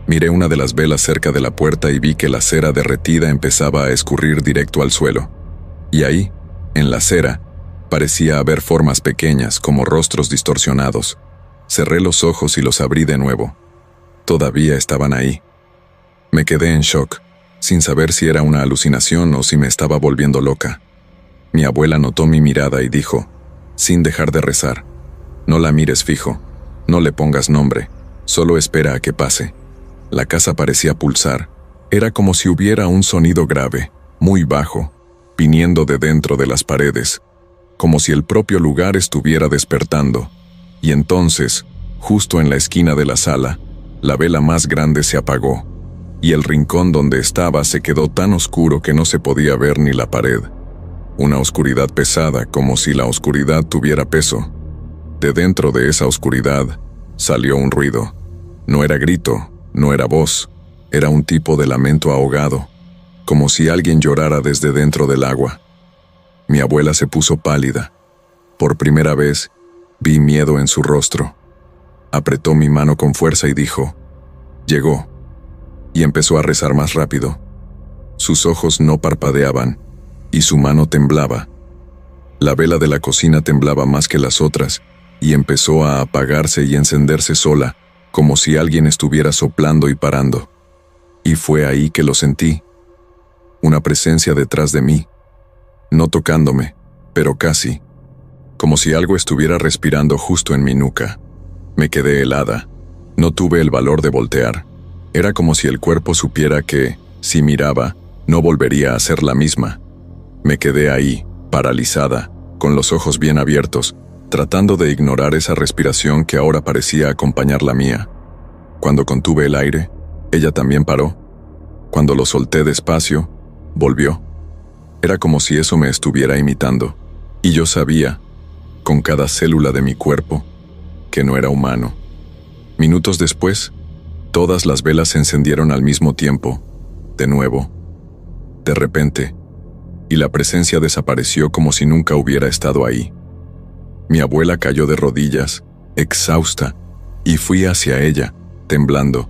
Miré una de las velas cerca de la puerta y vi que la cera derretida empezaba a escurrir directo al suelo. Y ahí, en la cera, parecía haber formas pequeñas como rostros distorsionados. Cerré los ojos y los abrí de nuevo. Todavía estaban ahí. Me quedé en shock, sin saber si era una alucinación o si me estaba volviendo loca. Mi abuela notó mi mirada y dijo, sin dejar de rezar: «No la mires fijo, no le pongas nombre, solo espera a que pase». La casa parecía pulsar. Era como si hubiera un sonido grave, muy bajo, viniendo de dentro de las paredes, como si el propio lugar estuviera despertando. Y entonces, justo en la esquina de la sala, la vela más grande se apagó, y el rincón donde estaba se quedó tan oscuro que no se podía ver ni la pared. Una oscuridad pesada, como si la oscuridad tuviera peso. De dentro de esa oscuridad salió un ruido. No era grito, no era voz, era un tipo de lamento ahogado, como si alguien llorara desde dentro del agua. Mi abuela se puso pálida. Por primera vez, vi miedo en su rostro. Apretó mi mano con fuerza y dijo: «Llegó», y empezó a rezar más rápido. Sus ojos no parpadeaban, y su mano temblaba. La vela de la cocina temblaba más que las otras, y empezó a apagarse y encenderse sola, como si alguien estuviera soplando y parando. Y fue ahí que lo sentí. Una presencia detrás de mí. No tocándome, pero casi. Como si algo estuviera respirando justo en mi nuca. Me quedé helada. No tuve el valor de voltear. Era como si el cuerpo supiera que, si miraba, no volvería a ser la misma. Me quedé ahí, paralizada, con los ojos bien abiertos, tratando de ignorar esa respiración que ahora parecía acompañar la mía. Cuando contuve el aire, ella también paró. Cuando lo solté despacio, volvió. Era como si eso me estuviera imitando. Y yo sabía, con cada célula de mi cuerpo, que no era humano. Minutos después, todas las velas se encendieron al mismo tiempo, de nuevo, de repente, y la presencia desapareció como si nunca hubiera estado ahí. Mi abuela cayó de rodillas, exhausta, y fui hacia ella, temblando.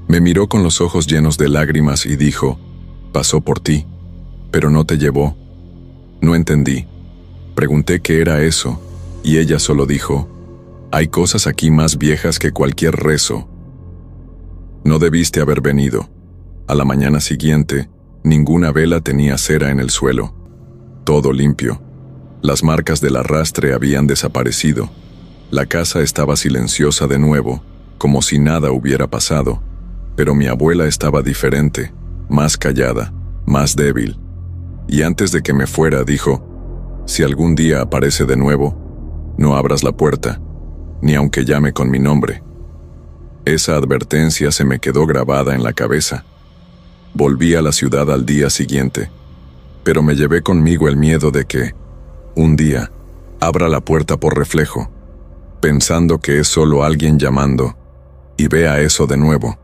Me miró con los ojos llenos de lágrimas y dijo: «Pasó por ti, pero no te llevó». No entendí. Pregunté qué era eso, y ella solo dijo: «Hay cosas aquí más viejas que cualquier rezo. No debiste haber venido». A la mañana siguiente, ninguna vela tenía cera en el suelo. Todo limpio. Las marcas del arrastre habían desaparecido. La casa estaba silenciosa de nuevo, como si nada hubiera pasado. Pero mi abuela estaba diferente, más callada, más débil. Y antes de que me fuera, dijo: «Si algún día aparece de nuevo, no abras la puerta, ni aunque llame con mi nombre». Esa advertencia se me quedó grabada en la cabeza. Volví a la ciudad al día siguiente, pero me llevé conmigo el miedo de que, un día, abra la puerta por reflejo, pensando que es solo alguien llamando, y vea eso de nuevo.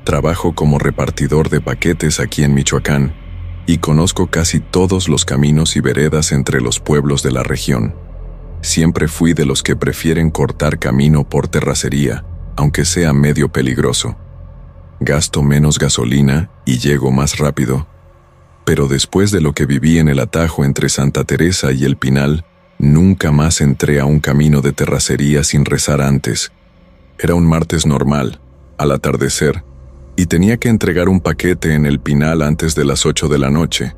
Trabajo como repartidor de paquetes aquí en Michoacán y conozco casi todos los caminos y veredas entre los pueblos de la región. Siempre fui de los que prefieren cortar camino por terracería, aunque sea medio peligroso. Gasto menos gasolina y llego más rápido. Pero después de lo que viví en el atajo entre Santa Teresa y El Pinal, nunca más entré a un camino de terracería sin rezar antes. Era un martes normal, al atardecer, y tenía que entregar un paquete en El Pinal antes de las 8 de la noche.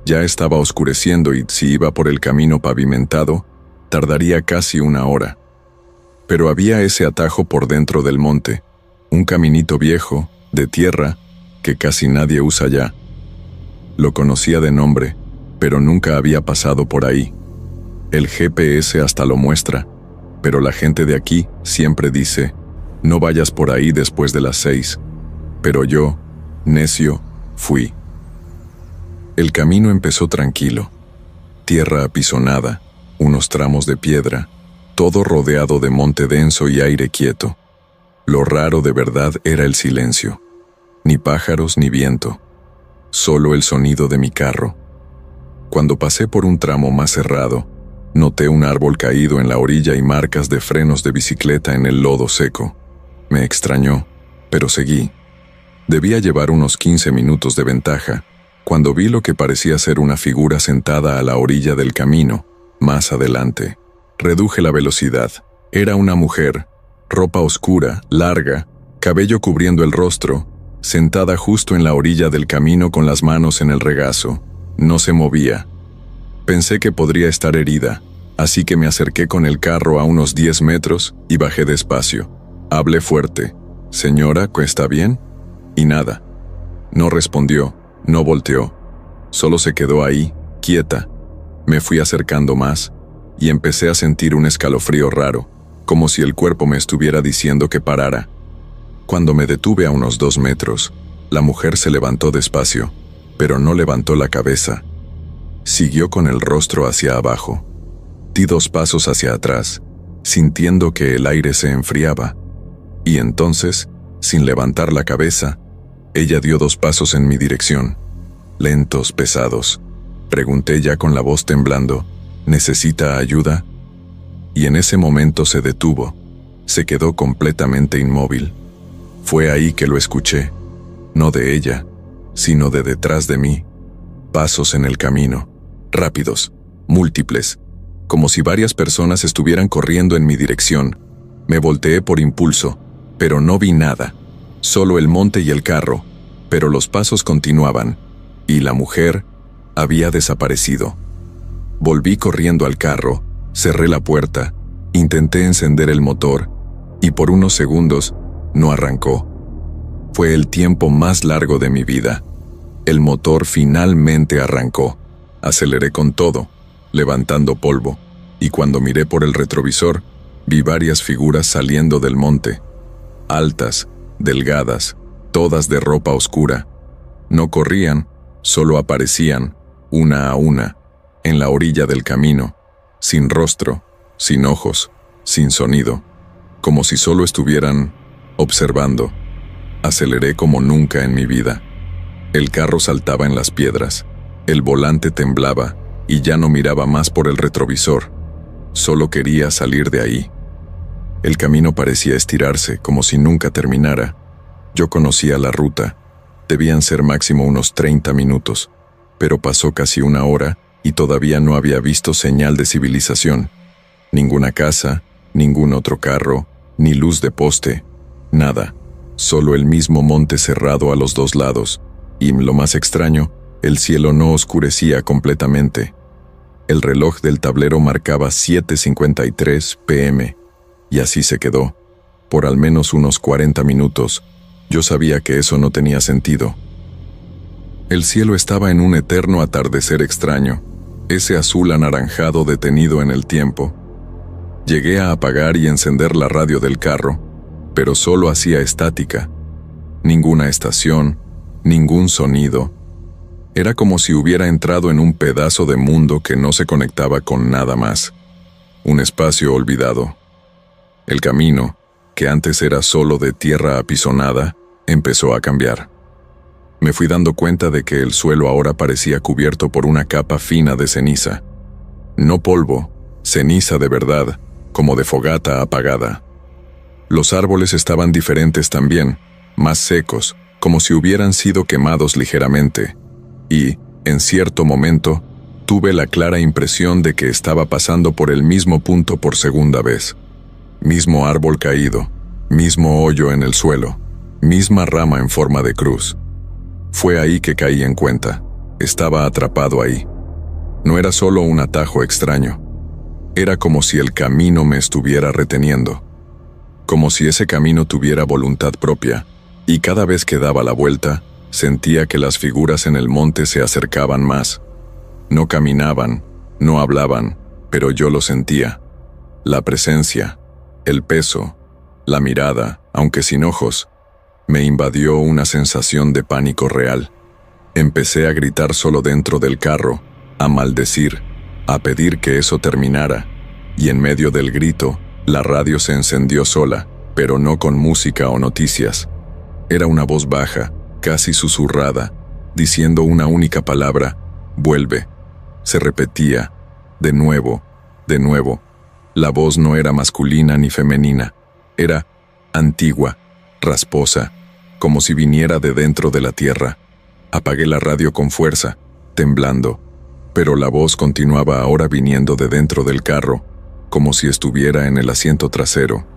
Ya estaba oscureciendo y si iba por el camino pavimentado, tardaría casi una hora. Pero había ese atajo por dentro del monte, un caminito viejo, de tierra, que casi nadie usa ya. Lo conocía de nombre, pero nunca había pasado por ahí. El GPS hasta lo muestra, pero la gente de aquí siempre dice, no vayas por ahí después de las 6. Pero yo, necio, fui. El camino empezó tranquilo. Tierra apisonada, unos tramos de piedra, todo rodeado de monte denso y aire quieto. Lo raro de verdad era el silencio. Ni pájaros ni viento. Solo el sonido de mi carro. Cuando pasé por un tramo más cerrado, noté un árbol caído en la orilla y marcas de frenos de bicicleta en el lodo seco. Me extrañó, pero seguí. Debía llevar unos 15 minutos de ventaja, cuando vi lo que parecía ser una figura sentada a la orilla del camino, más adelante. Reduje la velocidad. Era una mujer, ropa oscura, larga, cabello cubriendo el rostro, sentada justo en la orilla del camino con las manos en el regazo. No se movía. Pensé que podría estar herida, así que me acerqué con el carro a unos 10 metros y bajé despacio. Hablé fuerte. «Señora, ¿está bien?» Y nada. No respondió, no volteó. Solo se quedó ahí, quieta. Me fui acercando más, y empecé a sentir un escalofrío raro, como si el cuerpo me estuviera diciendo que parara. Cuando me detuve a unos 2 metros, la mujer se levantó despacio, pero no levantó la cabeza. Siguió con el rostro hacia abajo. Di 2 pasos hacia atrás, sintiendo que el aire se enfriaba. Y entonces, sin levantar la cabeza, ella dio 2 pasos en mi dirección. Lentos, pesados. Pregunté ya con la voz temblando, ¿necesita ayuda? Y en ese momento se detuvo. Se quedó completamente inmóvil. Fue ahí que lo escuché. No de ella, sino de detrás de mí. Pasos en el camino. Rápidos, múltiples, como si varias personas estuvieran corriendo en mi dirección. Me volteé por impulso, pero no vi nada. Solo el monte y el carro, pero los pasos continuaban, y la mujer había desaparecido. Volví corriendo al carro, cerré la puerta, intenté encender el motor, y por unos segundos no arrancó. Fue el tiempo más largo de mi vida. El motor finalmente arrancó. Aceleré con todo, levantando polvo, y cuando miré por el retrovisor, vi varias figuras saliendo del monte. Altas, delgadas, todas de ropa oscura. No corrían, solo aparecían, una a una, en la orilla del camino, sin rostro, sin ojos, sin sonido, como si solo estuvieran observando. Aceleré como nunca en mi vida. El carro saltaba en las piedras, el volante temblaba y ya no miraba más por el retrovisor. Solo quería salir de ahí. El camino parecía estirarse, como si nunca terminara. Yo conocía la ruta. Debían ser máximo unos 30 minutos, pero pasó casi una hora y todavía no había visto señal de civilización. Ninguna casa, ningún otro carro, ni luz de poste, nada. Solo el mismo monte cerrado a los 2 lados, y lo más extraño, el cielo no oscurecía completamente. El reloj del tablero marcaba 7:53 p.m., y así se quedó. Por al menos unos 40 minutos, yo sabía que eso no tenía sentido. El cielo estaba en un eterno atardecer extraño, ese azul anaranjado detenido en el tiempo. Llegué a apagar y encender la radio del carro, pero solo hacía estática. Ninguna estación, ningún sonido. Era como si hubiera entrado en un pedazo de mundo que no se conectaba con nada más. Un espacio olvidado. El camino, que antes era solo de tierra apisonada, empezó a cambiar. Me fui dando cuenta de que el suelo ahora parecía cubierto por una capa fina de ceniza. No polvo, ceniza de verdad, como de fogata apagada. Los árboles estaban diferentes también, más secos, como si hubieran sido quemados ligeramente. Y, en cierto momento, tuve la clara impresión de que estaba pasando por el mismo punto por segunda vez. Mismo árbol caído, mismo hoyo en el suelo, misma rama en forma de cruz. Fue ahí que caí en cuenta. Estaba atrapado ahí. No era solo un atajo extraño. Era como si el camino me estuviera reteniendo. Como si ese camino tuviera voluntad propia, y cada vez que daba la vuelta, sentía que las figuras en el monte se acercaban más. No caminaban, no hablaban, pero yo lo sentía. La presencia, el peso, la mirada, aunque sin ojos, me invadió una sensación de pánico real. Empecé a gritar solo dentro del carro, a maldecir, a pedir que eso terminara, y en medio del grito, la radio se encendió sola, pero no con música o noticias. Era una voz baja, casi susurrada, diciendo una única palabra: vuelve. Se repetía, de nuevo, de nuevo. La voz no era masculina ni femenina, era antigua, rasposa, como si viniera de dentro de la tierra. Apagué la radio con fuerza, temblando, pero la voz continuaba ahora viniendo de dentro del carro, como si estuviera en el asiento trasero.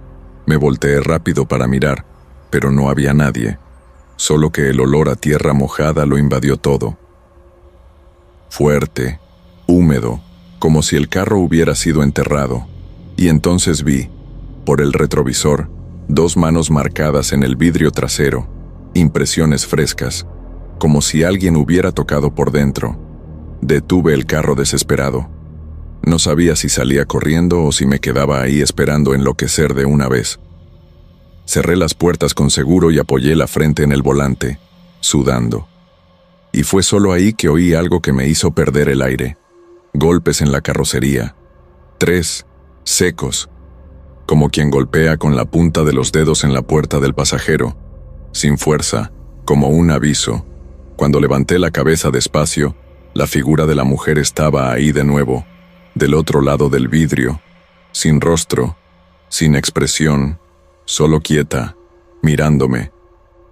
Me volteé rápido para mirar, pero no había nadie, solo que el olor a tierra mojada lo invadió todo. Fuerte, húmedo, como si el carro hubiera sido enterrado, y entonces vi, por el retrovisor, 2 manos marcadas en el vidrio trasero, impresiones frescas, como si alguien hubiera tocado por dentro. Detuve el carro desesperado. No sabía si salía corriendo o si me quedaba ahí esperando enloquecer de una vez. Cerré las puertas con seguro y apoyé la frente en el volante, sudando. Y fue solo ahí que oí algo que me hizo perder el aire. Golpes en la carrocería. 3, secos, como quien golpea con la punta de los dedos en la puerta del pasajero, sin fuerza, como un aviso. Cuando levanté la cabeza despacio, la figura de la mujer estaba ahí de nuevo, del otro lado del vidrio, sin rostro, sin expresión, solo quieta, mirándome.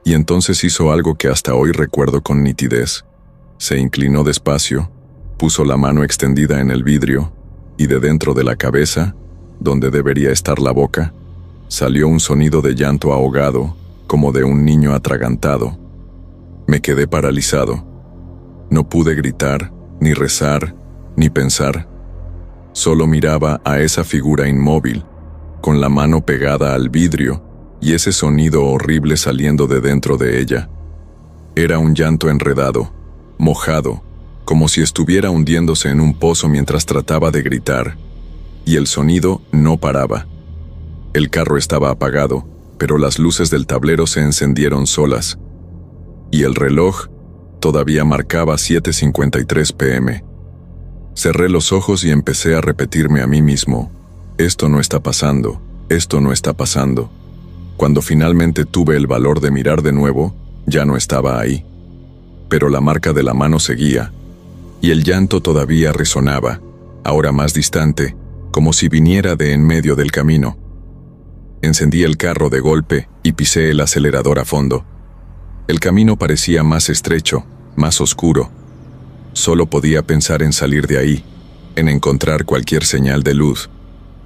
Y entonces hizo algo que hasta hoy recuerdo con nitidez. Se inclinó despacio, puso la mano extendida en el vidrio, y de dentro de la cabeza, donde debería estar la boca, salió un sonido de llanto ahogado, como de un niño atragantado. Me quedé paralizado. No pude gritar, ni rezar, ni pensar. Solo miraba a esa figura inmóvil, con la mano pegada al vidrio, y ese sonido horrible saliendo de dentro de ella. Era un llanto enredado, mojado, como si estuviera hundiéndose en un pozo mientras trataba de gritar, y el sonido no paraba. El carro estaba apagado, pero las luces del tablero se encendieron solas, y el reloj todavía marcaba 7:53 p.m. Cerré los ojos y empecé a repetirme a mí mismo: esto no está pasando, esto no está pasando. Cuando finalmente tuve el valor de mirar de nuevo, ya no estaba ahí. Pero la marca de la mano seguía, y el llanto todavía resonaba, ahora más distante, como si viniera de en medio del camino. Encendí el carro de golpe y pisé el acelerador a fondo. El camino parecía más estrecho, más oscuro. Solo podía pensar en salir de ahí, en encontrar cualquier señal de luz,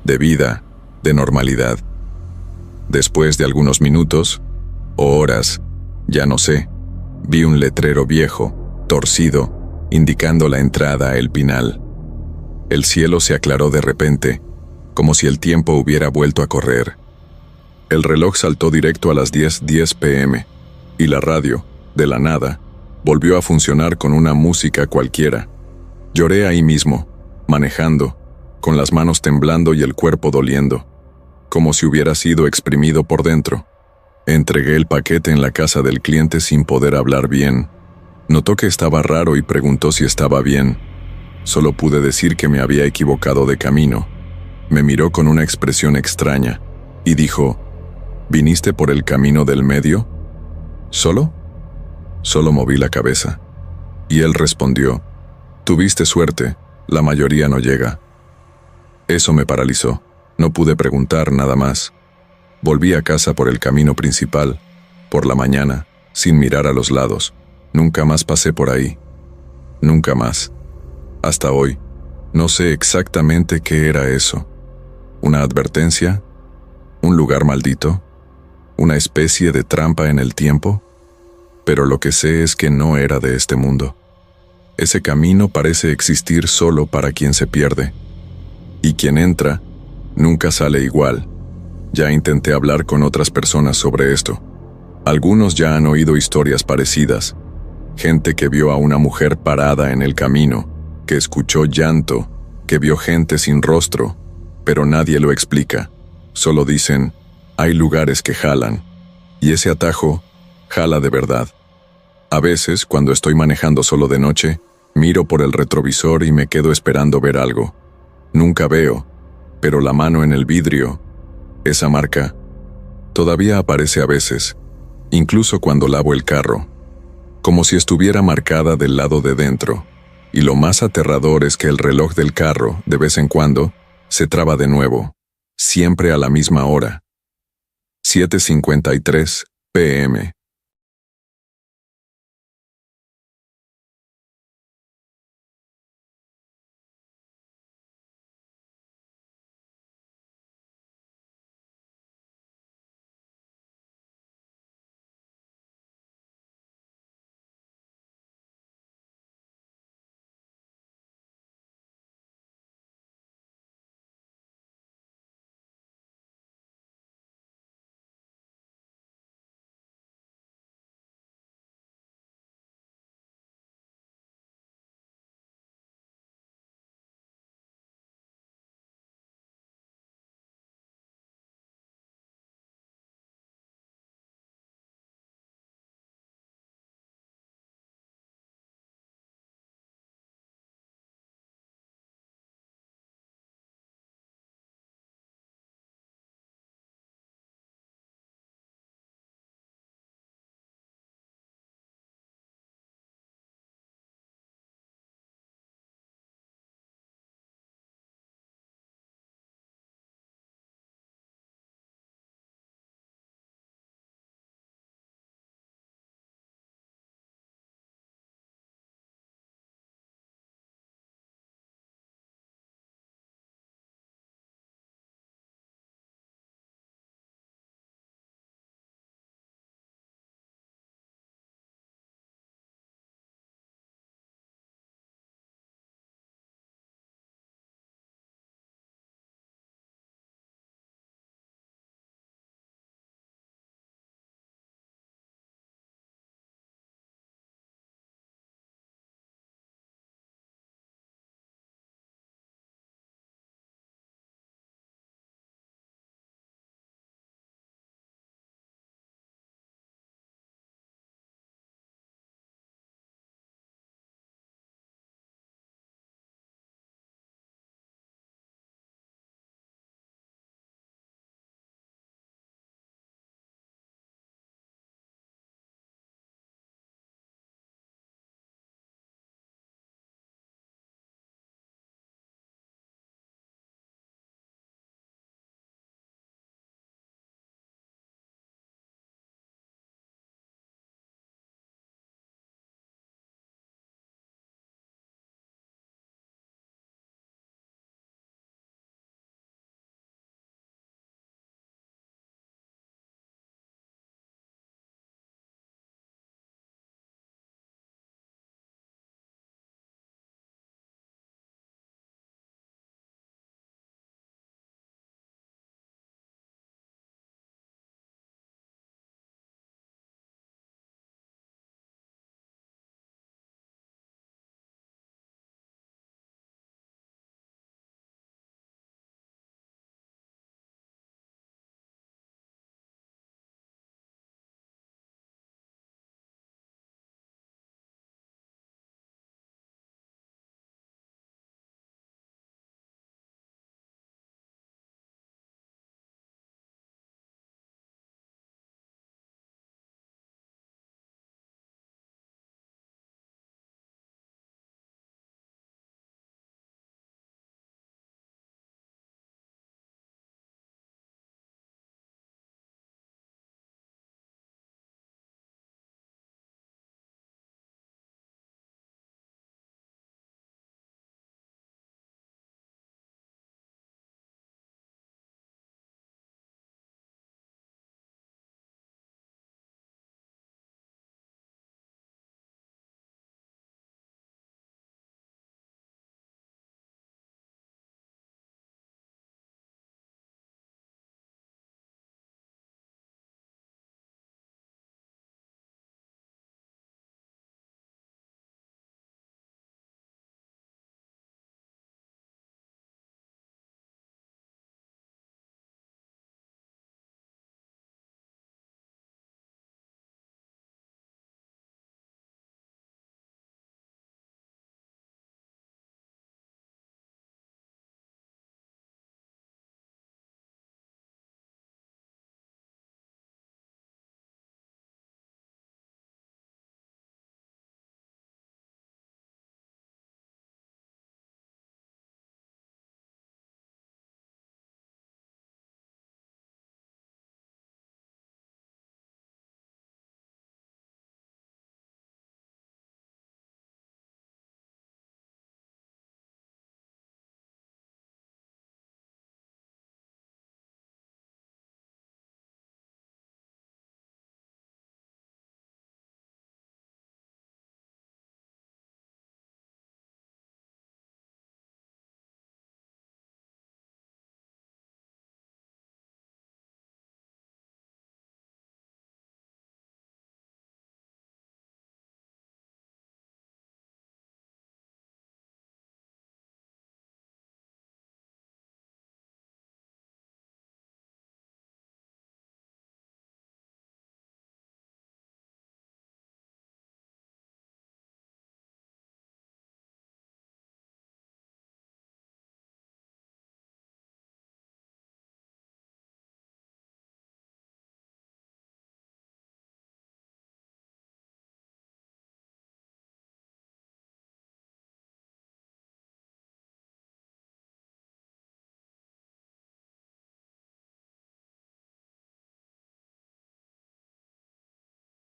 de vida, de normalidad. Después de algunos minutos, o horas, ya no sé, vi un letrero viejo, torcido, indicando la entrada a El Pinal. El cielo se aclaró de repente, como si el tiempo hubiera vuelto a correr. El reloj saltó directo a las 10:10 p.m., y la radio, de la nada, Volvió a funcionar con una música cualquiera. Lloré ahí mismo, manejando, con las manos temblando y el cuerpo doliendo, como si hubiera sido exprimido por dentro. Entregué el paquete en la casa del cliente sin poder hablar bien. Notó que estaba raro y preguntó si estaba bien. Solo pude decir que me había equivocado de camino. Me miró con una expresión extraña y dijo, ¿viniste por el camino del medio? ¿Solo? Solo moví la cabeza. Y él respondió, tuviste suerte, la mayoría no llega. Eso me paralizó. No pude preguntar nada más. Volví a casa por el camino principal, por la mañana, sin mirar a los lados. Nunca más pasé por ahí. Nunca más. Hasta hoy, no sé exactamente qué era eso. ¿Una advertencia? ¿Un lugar maldito? ¿Una especie de trampa en el tiempo? Pero lo que sé es que no era de este mundo. Ese camino parece existir solo para quien se pierde. Y quien entra, nunca sale igual. Ya intenté hablar con otras personas sobre esto. Algunos ya han oído historias parecidas. Gente que vio a una mujer parada en el camino, que escuchó llanto, que vio gente sin rostro, pero nadie lo explica. Solo dicen, hay lugares que jalan. Y ese atajo, jala de verdad. A veces, cuando estoy manejando solo de noche, miro por el retrovisor y me quedo esperando ver algo. Nunca veo, pero la mano en el vidrio, esa marca, todavía aparece a veces, incluso cuando lavo el carro, como si estuviera marcada del lado de dentro, y lo más aterrador es que el reloj del carro, de vez en cuando, se traba de nuevo, siempre a la misma hora. 7:53 p.m.